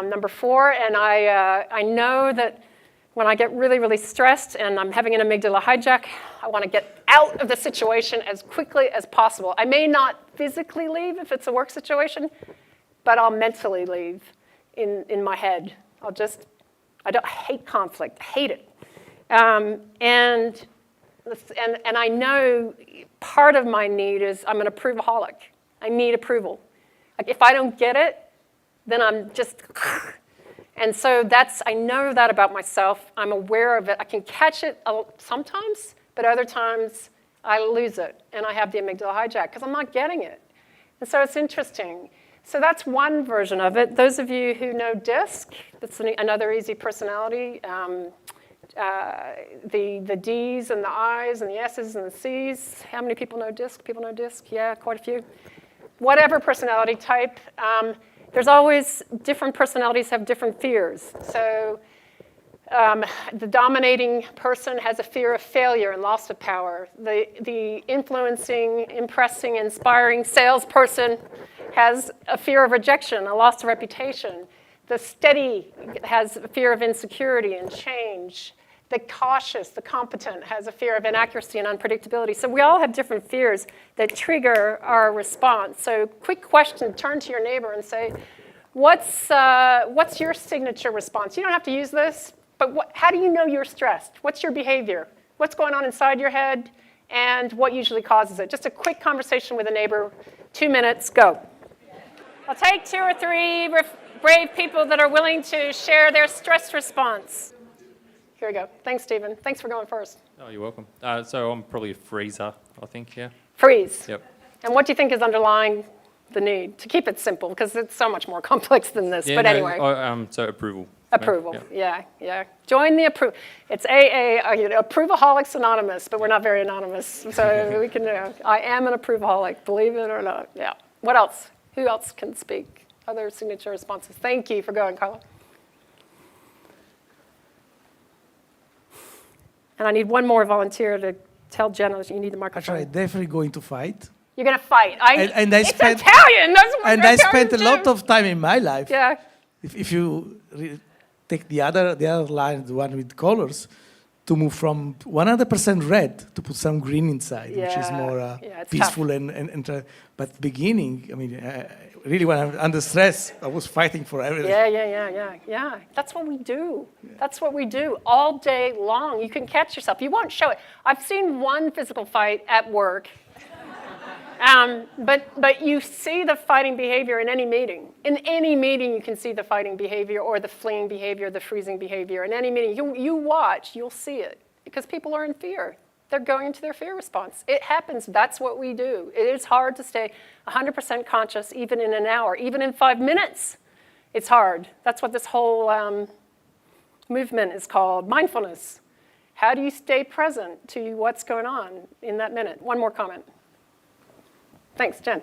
number 4, and I know that when I get really, really stressed and I'm having an amygdala hijack, I want to get out of the situation as quickly as possible. I may not physically leave if it's a work situation, but I'll mentally leave in my head. I hate conflict, hate it. And I know part of my need is I'm an approvalholic. I need approval. Like if I don't get it, then I'm just, and so I know that about myself. I'm aware of it. I can catch it sometimes, but other times I lose it and I have the amygdala hijack because I'm not getting it. And so it's interesting. So that's one version of it. Those of you who know DISC, that's another easy personality. The D's and the I's and the S's and the C's. How many people know DISC? People know DISC? Yeah, quite a few. Whatever personality type, there's always different personalities have different fears. So the dominating person has a fear of failure and loss of power. The influencing, impressing, inspiring salesperson has a fear of rejection, a loss of reputation. The steady has a fear of insecurity and change. The cautious, the competent, has a fear of inaccuracy and unpredictability. So we all have different fears that trigger our response. So quick question, turn to your neighbor and say, what's your signature response? You don't have to use this, but how do you know you're stressed? What's your behavior? What's going on inside your head? And what usually causes it? Just a quick conversation with a neighbor, 2 minutes, go. I'll take 2 or 3 brave people that are willing to share their stress response. Here we go. Thanks, Stephen. Thanks for going first. Oh, you're welcome. So I'm probably a freezer, I think, yeah. Freeze. Yep. And what do you think is underlying the need? To keep it simple, because it's so much more complex than this. Yeah, but no, anyway. So approval. Approval. Yeah. Yeah. Join the approval. It's AA, Approvalholics Anonymous, but we're not very anonymous. So we can, I am an approvalholic, believe it or not. Yeah. What else? Who else can speak? Other signature responses. Thank you for going, Carla. And I need one more volunteer to tell Jenna you need the microphone. Actually, I'm definitely going to fight. You're going to fight. It's Italian. That's what I spent a lot of time in my life. Yeah. If you take the other line, the one with colors, to move from 100% red to put some green inside, which is more peaceful and but beginning, I mean, really when I'm under stress, I was fighting for everything. Yeah. That's what we do. That's what we do all day long. You can catch yourself. You won't show it. I've seen one physical fight at work. But you see the fighting behavior in any meeting. In any meeting, you can see the fighting behavior or the fleeing behavior, the freezing behavior. In any meeting, you watch, you'll see it. Because people are in fear. They're going into their fear response. It happens. That's what we do. It is hard to stay 100% conscious even in an hour, even in 5 minutes. It's hard. That's what this whole movement is called, mindfulness. How do you stay present to what's going on in that minute? One more comment. Thanks, Jen.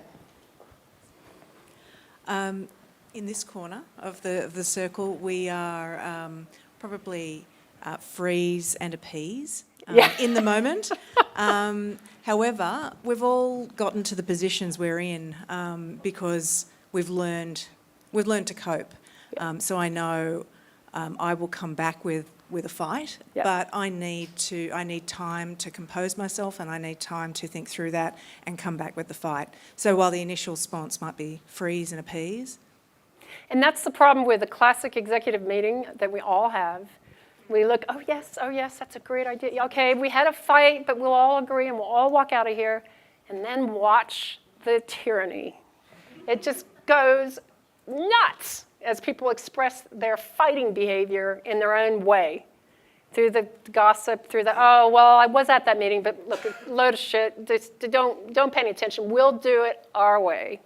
In this corner of the circle, we are probably freeze and appease in the moment. However, we've all gotten to the positions we're in because we've learned to cope. So I know I will come back with a fight, but I need time to compose myself and I need time to think through that and come back with the fight. So while the initial response might be freeze and appease. And that's the problem with the classic executive meeting that we all have. We look, oh yes, that's a great idea. Okay, we had a fight, but we'll all agree and we'll all walk out of here and then watch the tyranny. It just goes nuts. as people express their fighting behavior in their own way, through the gossip, through the, oh, well, I was at that meeting, but look, a load of shit, just don't pay any attention. We'll do it our way.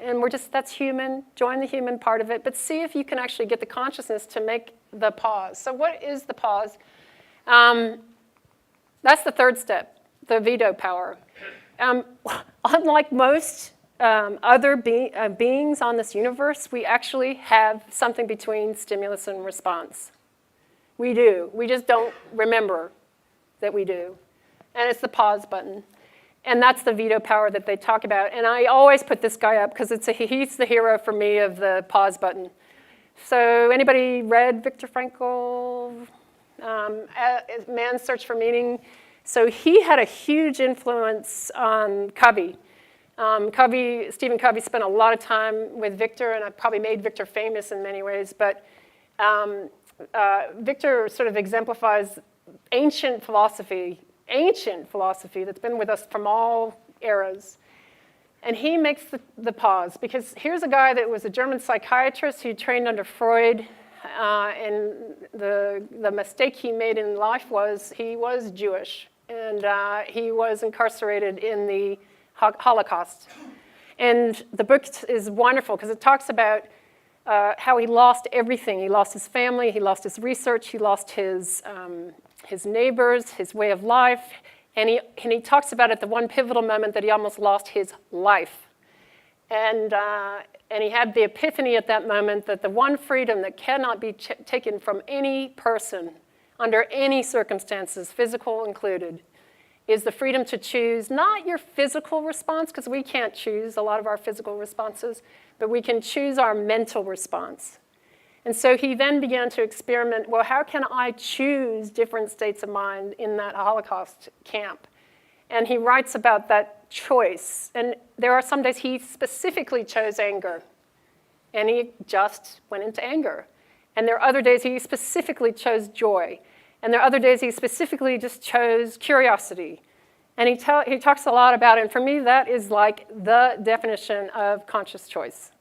And that's human. Join the human part of it, but see if you can actually get the consciousness to make the pause. So what is the pause? That's the third step, the veto power. Unlike most other beings on this universe, we actually have something between stimulus and response. We do. We just don't remember that we do. And it's the pause button. And that's the veto power that they talk about. And I always put this guy up because he's the hero for me of the pause button. So anybody read Viktor Frankl, Man's Search for Meaning? So he had a huge influence on Covey. Stephen Covey spent a lot of time with Victor, and I probably made Victor famous in many ways, but Victor sort of exemplifies ancient philosophy that's been with us from all eras. And he makes the pause, because here's a guy that was a German psychiatrist who trained under Freud, and the mistake he made in life was he was Jewish, and he was incarcerated in the Holocaust. And the book is wonderful because it talks about how he lost everything. He lost his family, he lost his research, he lost his neighbors, his way of life, and he talks about at the one pivotal moment that he almost lost his life. And he had the epiphany at that moment that the one freedom that cannot be taken from any person under any circumstances, physical included, is the freedom to choose not your physical response, because we can't choose a lot of our physical responses, but we can choose our mental response. And so he then began to experiment, well, how can I choose different states of mind in that Holocaust camp? And he writes about that choice. And there are some days he specifically chose anger, and he just went into anger. And there are other days he specifically chose joy. And there are other days he specifically just chose curiosity. And he talks a lot about it. And for me, that is like the definition of conscious choice.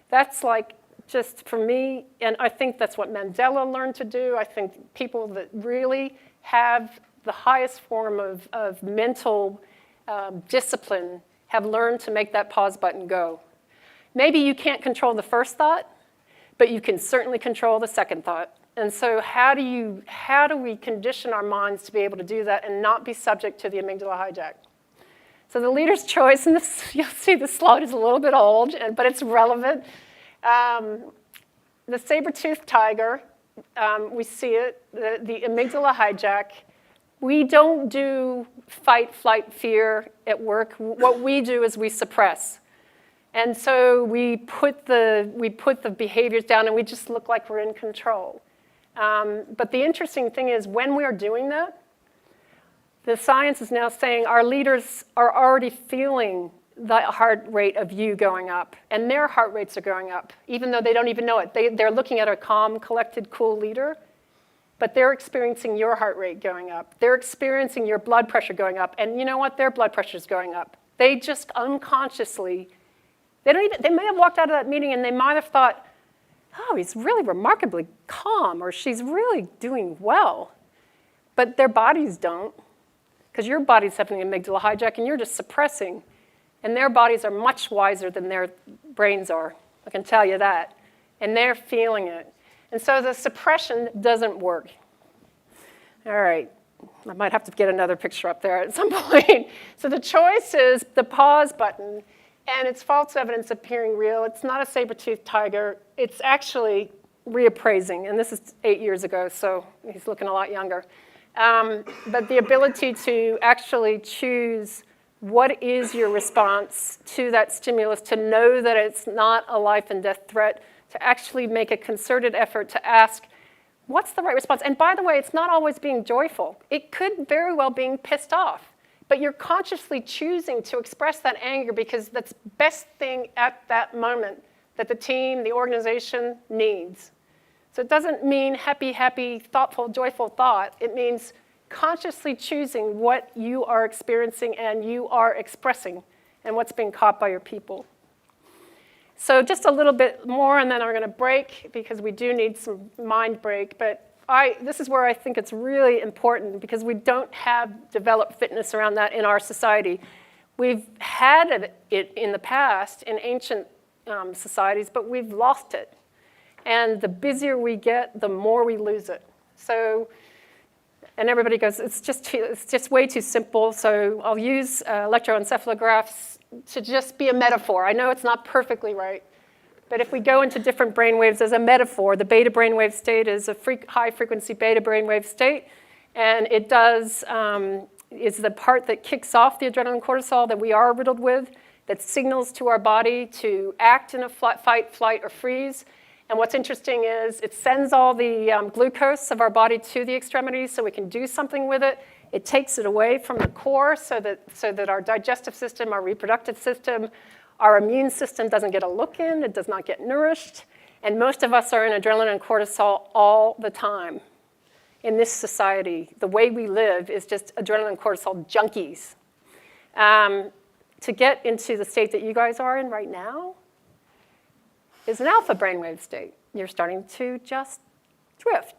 That's like just for me, and I think that's what Mandela learned to do. I think people that really have the highest form of mental discipline have learned to make that pause button go. Maybe you can't control the first thought, but you can certainly control the second thought. And so how do we condition our minds to be able to do that and not be subject to the amygdala hijack? So the leader's choice, and this, you'll see the slide is a little bit old, but it's relevant. The saber-toothed tiger, we see it, the amygdala hijack. We don't do fight, flight, fear at work. What we do is we suppress. And so we put the behaviors down and we just look like we're in control. But the interesting thing is when we are doing that, the science is now saying our leaders are already feeling the heart rate of you going up, and their heart rates are going up, even though they don't even know it. They're looking at a calm, collected, cool leader, but they're experiencing your heart rate going up. They're experiencing your blood pressure going up, and you know what? Their blood pressure is going up. They just unconsciously, they may have walked out of that meeting and they might have thought, oh, he's really remarkably calm, or she's really doing well. But their bodies don't, because your body's having an amygdala hijack and you're just suppressing. And their bodies are much wiser than their brains are, I can tell you that. And they're feeling it. And so the suppression doesn't work. All right, I might have to get another picture up there at some point. So the choice is the pause button, and it's false evidence appearing real. It's not a saber-toothed tiger. It's actually reappraising, and this is 8 years ago, so he's looking a lot younger. But the ability to actually choose what is your response to that stimulus, to know that it's not a life and death threat, to actually make a concerted effort to ask, what's the right response? And by the way, it's not always being joyful. It could very well being pissed off. But you're consciously choosing to express that anger because that's the best thing at that moment that the team, the organization needs. So it doesn't mean happy, happy, thoughtful, joyful thought. It means consciously choosing what you are experiencing and you are expressing and what's being caught by your people. So just a little bit more, and then I'm going to break because we do need some mind break. But this is where I think it's really important because we don't have developed fitness around that in our society. We've had it in the past in ancient societies, but we've lost it. And the busier we get, the more we lose it. So, and everybody goes, it's just way too simple. So I'll use electroencephalographs to just be a metaphor. I know it's not perfectly right. But if we go into different brainwaves as a metaphor, the beta brainwave state is a high-frequency beta brainwave state. And it does, is the part that kicks off the adrenaline cortisol that we are riddled with, that signals to our body to act in a fight, flight, or freeze. And what's interesting is it sends all the glucose of our body to the extremities so we can do something with it. It takes it away from the core so that our digestive system, our reproductive system, our immune system doesn't get a look in, it does not get nourished. And most of us are in adrenaline and cortisol all the time. In this society, the way we live is just adrenaline and cortisol junkies. To get into the state that you guys are in right now is an alpha brainwave state. You're starting to just drift.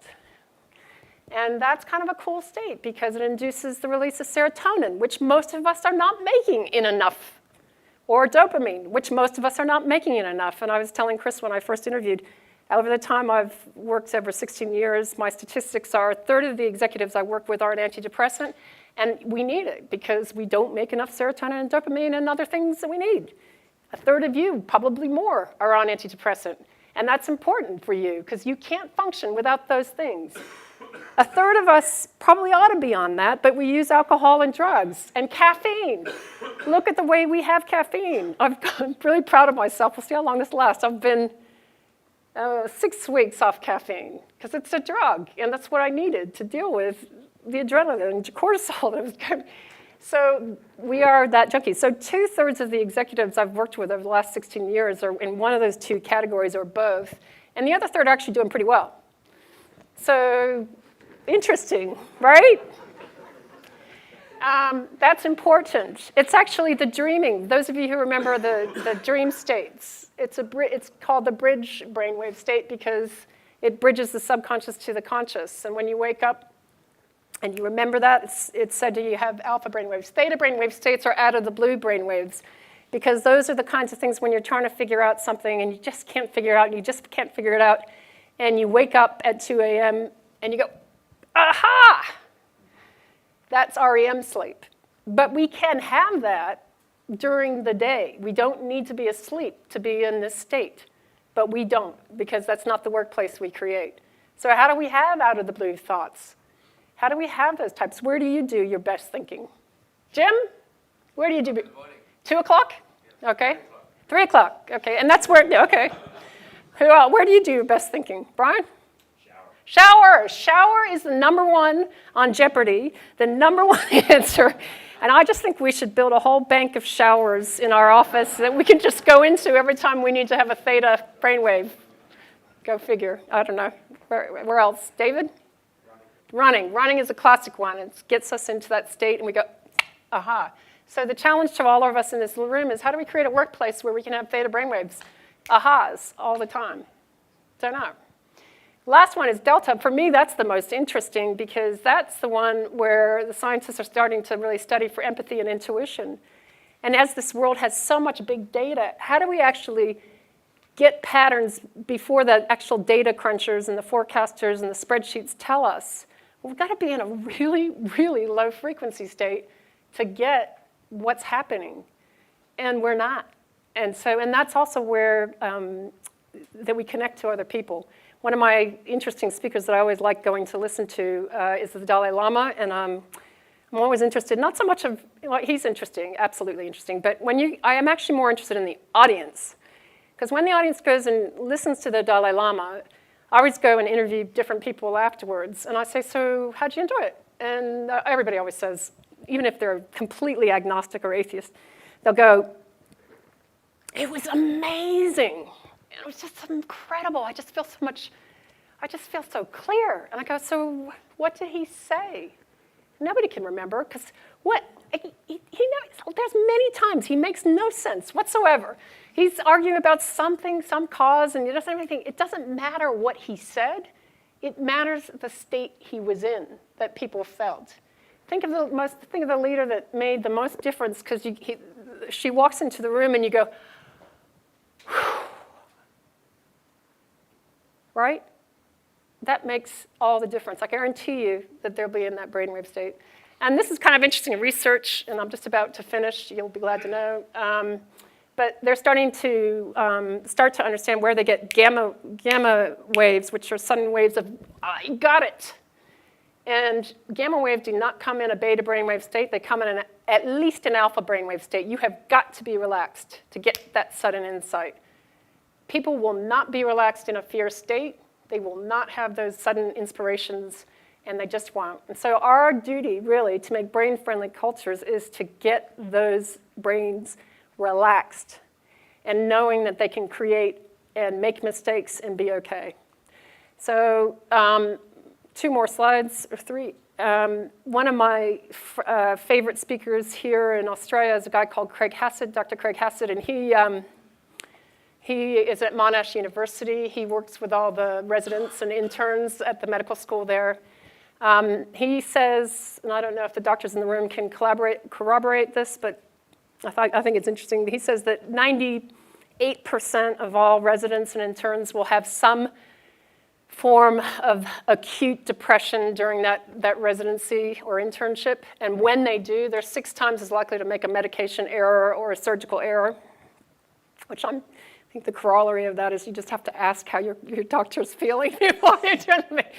And that's kind of a cool state because it induces the release of serotonin, which most of us are not making in enough, or dopamine, which most of us are not making in enough. And I was telling Chris when I first interviewed, over the time I've worked over 16 years, my statistics are a third of the executives I work with are an antidepressant, and we need it because we don't make enough serotonin and dopamine and other things that we need. A third of you, probably more, are on antidepressant. And that's important for you because you can't function without those things. A third of us probably ought to be on that, but we use alcohol and drugs and caffeine. Look at the way we have caffeine. I'm really proud of myself. We'll see how long this lasts. I've been 6 weeks off caffeine because it's a drug, and that's what I needed to deal with the adrenaline and cortisol that was coming. So we are that junkie. So 2/3 of the executives I've worked with over the last 16 years are in one of those two categories or both, and the other third are actually doing pretty well. So interesting, right? That's important. It's actually the dreaming. Those of you who remember the dream states, it's called the bridge brainwave state because it bridges the subconscious to the conscious. And when you wake up and you remember that, it's said that you have alpha brainwaves. Theta brainwave states are out of the blue brainwaves because those are the kinds of things when you're trying to figure out something and you just can't figure it out and you just can't figure it out and you wake up at 2 a.m. and you go, aha! That's REM sleep. But we can have that during the day. We don't need to be asleep to be in this state. But we don't, because that's not the workplace we create. So how do we have out of the blue thoughts? How do we have those types? Where do you do your best thinking? Jim? Where do you do? 2 o'clock? Okay. 3 o'clock. Okay. And that's where, okay. Where do you do your best thinking? Brian? Shower. Shower is the #1 on Jeopardy, the #1 answer. And I just think we should build a whole bank of showers in our office that we can just go into every time we need to have a theta brainwave. Go figure. I don't know. Where else? David? Running. Running is a classic one. It gets us into that state and we go, aha. So the challenge to all of us in this room is how do we create a workplace where we can have theta brainwaves, ahas, all the time? Don't know. Last one is delta. For me, that's the most interesting because that's the one where the scientists are starting to really study for empathy and intuition. And as this world has so much big data, how do we actually get patterns before the actual data crunchers and the forecasters and the spreadsheets tell us? Well, we've got to be in a really, really low frequency state to get what's happening. And we're not. And that's also where that we connect to other people. One of my interesting speakers that I always like going to listen to is the Dalai Lama, and I'm always interested, not so much of, well, he's interesting, absolutely interesting, but I am actually more interested in the audience. Because when the audience goes and listens to the Dalai Lama, I always go and interview different people afterwards, and I say, so how'd you enjoy it? And everybody always says, even if they're completely agnostic or atheist, they'll go, it was amazing. It was just incredible. I just feel so clear. And I go, so what did he say? Nobody can remember, because There's many times he makes no sense whatsoever. He's arguing about something, some cause, and he doesn't have anything. It doesn't matter what he said. It matters the state he was in, that people felt. Think of the leader that made the most difference, because she walks into the room and you go, whew. Right? That makes all the difference. I guarantee you that they'll be in that brainwave state. And this is kind of interesting research, and I'm just about to finish. You'll be glad to know. But they're starting to understand where they get gamma waves, which are sudden waves of, I got it. And gamma waves do not come in a beta brainwave state. They come in at least an alpha brainwave state. You have got to be relaxed to get that sudden insight. People will not be relaxed in a fear state. They will not have those sudden inspirations, and they just won't. And so our duty, really, to make brain-friendly cultures is to get those brains relaxed and knowing that they can create and make mistakes and be okay. So 2 more slides, or 3. One of my favorite speakers here in Australia is a guy called Craig Hassett, Dr. Craig Hassett, and he is at Monash University. He works with all the residents and interns at the medical school there. He says, and I don't know if the doctors in the room can corroborate this, but I think it's interesting. He says that 98% of all residents and interns will have some form of acute depression during that residency or internship. And when they do, they're 6 times as likely to make a medication error or a surgical error, which I think the corollary of that is you just have to ask how your doctor's feeling while you're doing it.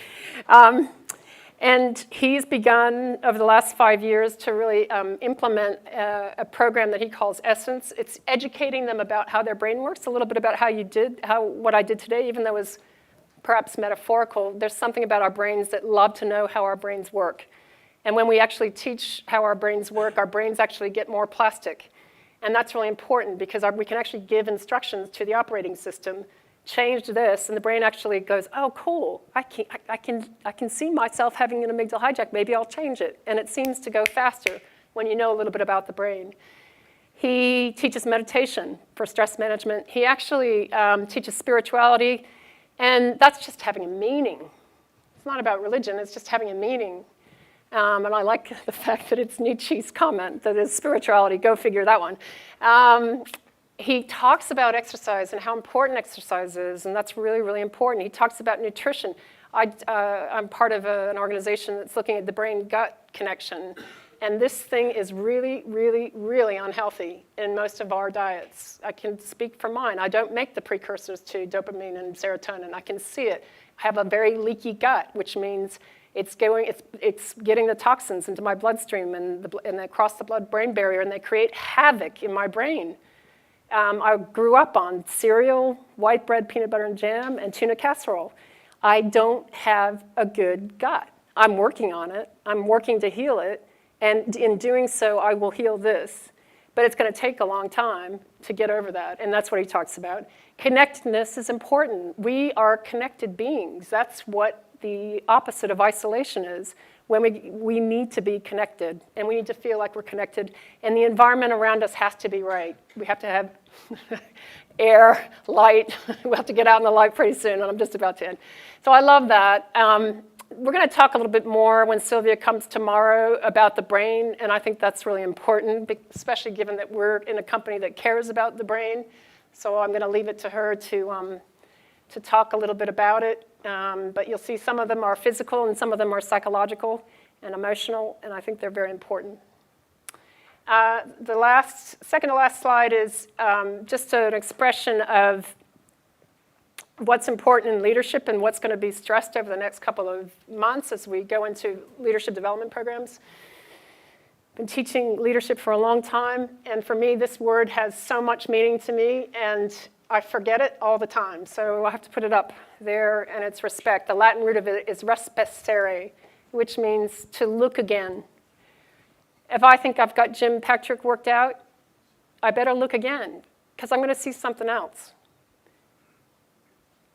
And he's begun over the last 5 years to really implement a program that he calls Essence. It's educating them about how their brain works, a little bit about what I did today, even though it was perhaps metaphorical. There's something about our brains that love to know how our brains work. And when we actually teach how our brains work, our brains actually get more plastic. And that's really important because we can actually give instructions to the operating system, change this, and the brain actually goes, oh, cool, I can see myself having an amygdala hijack, maybe I'll change it. And it seems to go faster when you know a little bit about the brain. He teaches meditation for stress management. He actually teaches spirituality, and that's just having a meaning. It's not about religion, it's just having a meaning. And I like the fact that it's Nietzsche's comment that is spirituality, go figure that one. He talks about exercise and how important exercise is, and that's really, really important. He talks about nutrition. I'm part of an organization that's looking at the brain-gut connection, and this thing is really, really, really unhealthy in most of our diets. I can speak for mine. I don't make the precursors to dopamine and serotonin. I can see it. I have a very leaky gut, which means it's getting the toxins into my bloodstream and across the blood-brain barrier, and they create havoc in my brain. I grew up on cereal, white bread, peanut butter and jam, and tuna casserole. I don't have a good gut. I'm working on it. I'm working to heal it. And in doing so, I will heal this. But it's going to take a long time to get over that. And that's what he talks about. Connectedness is important. We are connected beings. That's what the opposite of isolation is. When we need to be connected, and we need to feel like we're connected, and the environment around us has to be right. We have to have air, light. We'll have to get out in the light pretty soon, and I'm just about to end. So I love that. We're going to talk a little bit more when Sylvia comes tomorrow about the brain, and I think that's really important, especially given that we're in a company that cares about the brain. So I'm going to leave it to her to talk a little bit about it. But you'll see some of them are physical and some of them are psychological and emotional, and I think they're very important. The second to last slide is just an expression of what's important in leadership and what's going to be stressed over the next couple of months as we go into leadership development programs. I've been teaching leadership for a long time, and for me, this word has so much meaning to me, and I forget it all the time, so I have to put it up there, and it's respect. The Latin root of it is respecere, which means to look again. If I think I've got Jim Patrick worked out, I better look again, because I'm going to see something else.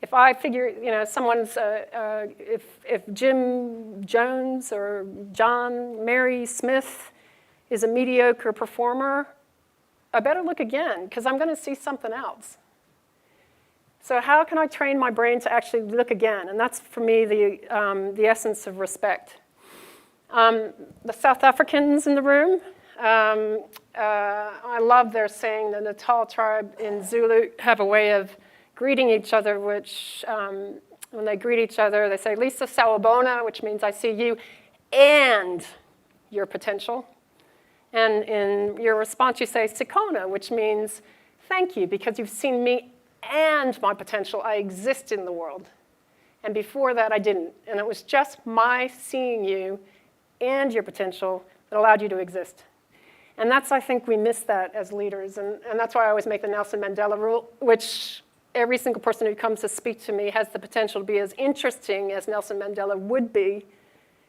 If I figure, if Jim Jones or John Mary Smith is a mediocre performer, I better look again, because I'm going to see something else. So how can I train my brain to actually look again? And that's, for me, the essence of respect. The South Africans in the room, I love their saying. The Natal tribe in Zulu have a way of greeting each other, which when they greet each other, they say, Lisa Sawabona, which means I see you and your potential. And in your response, you say Sikona, which means thank you, because you've seen me and my potential. I exist in the world. And before that, I didn't. And it was just my seeing you and your potential that allowed you to exist. And that's, I think, we miss that as leaders. And that's why I always make the Nelson Mandela rule, which every single person who comes to speak to me has the potential to be as interesting as Nelson Mandela would be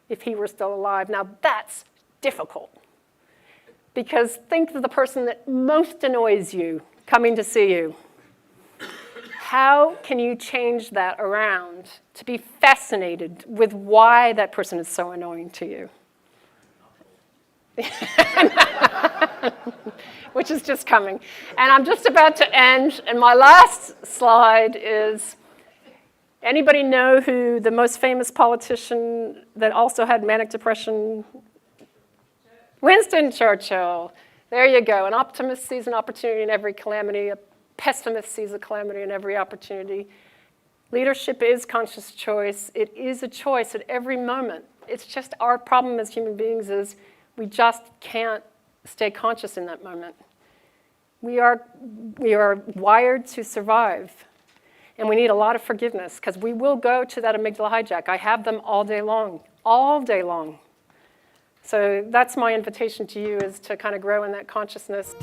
if he were still alive. Now, that's difficult. Because think of the person that most annoys you coming to see you. How can you change that around to be fascinated with why that person is so annoying to you? Which is just coming. And I'm just about to end, and my last slide is, anybody know who the most famous politician that also had manic depression? Winston Churchill. There you go. An optimist sees an opportunity in every calamity. A pessimist sees a calamity in every opportunity. Leadership is conscious choice. It is a choice at every moment. It's just our problem as human beings is we just can't stay conscious in that moment. We are wired to survive. And we need a lot of forgiveness, because we will go to that amygdala hijack. I have them all day long, all day long. So that's my invitation to you, is to kind of grow in that consciousness.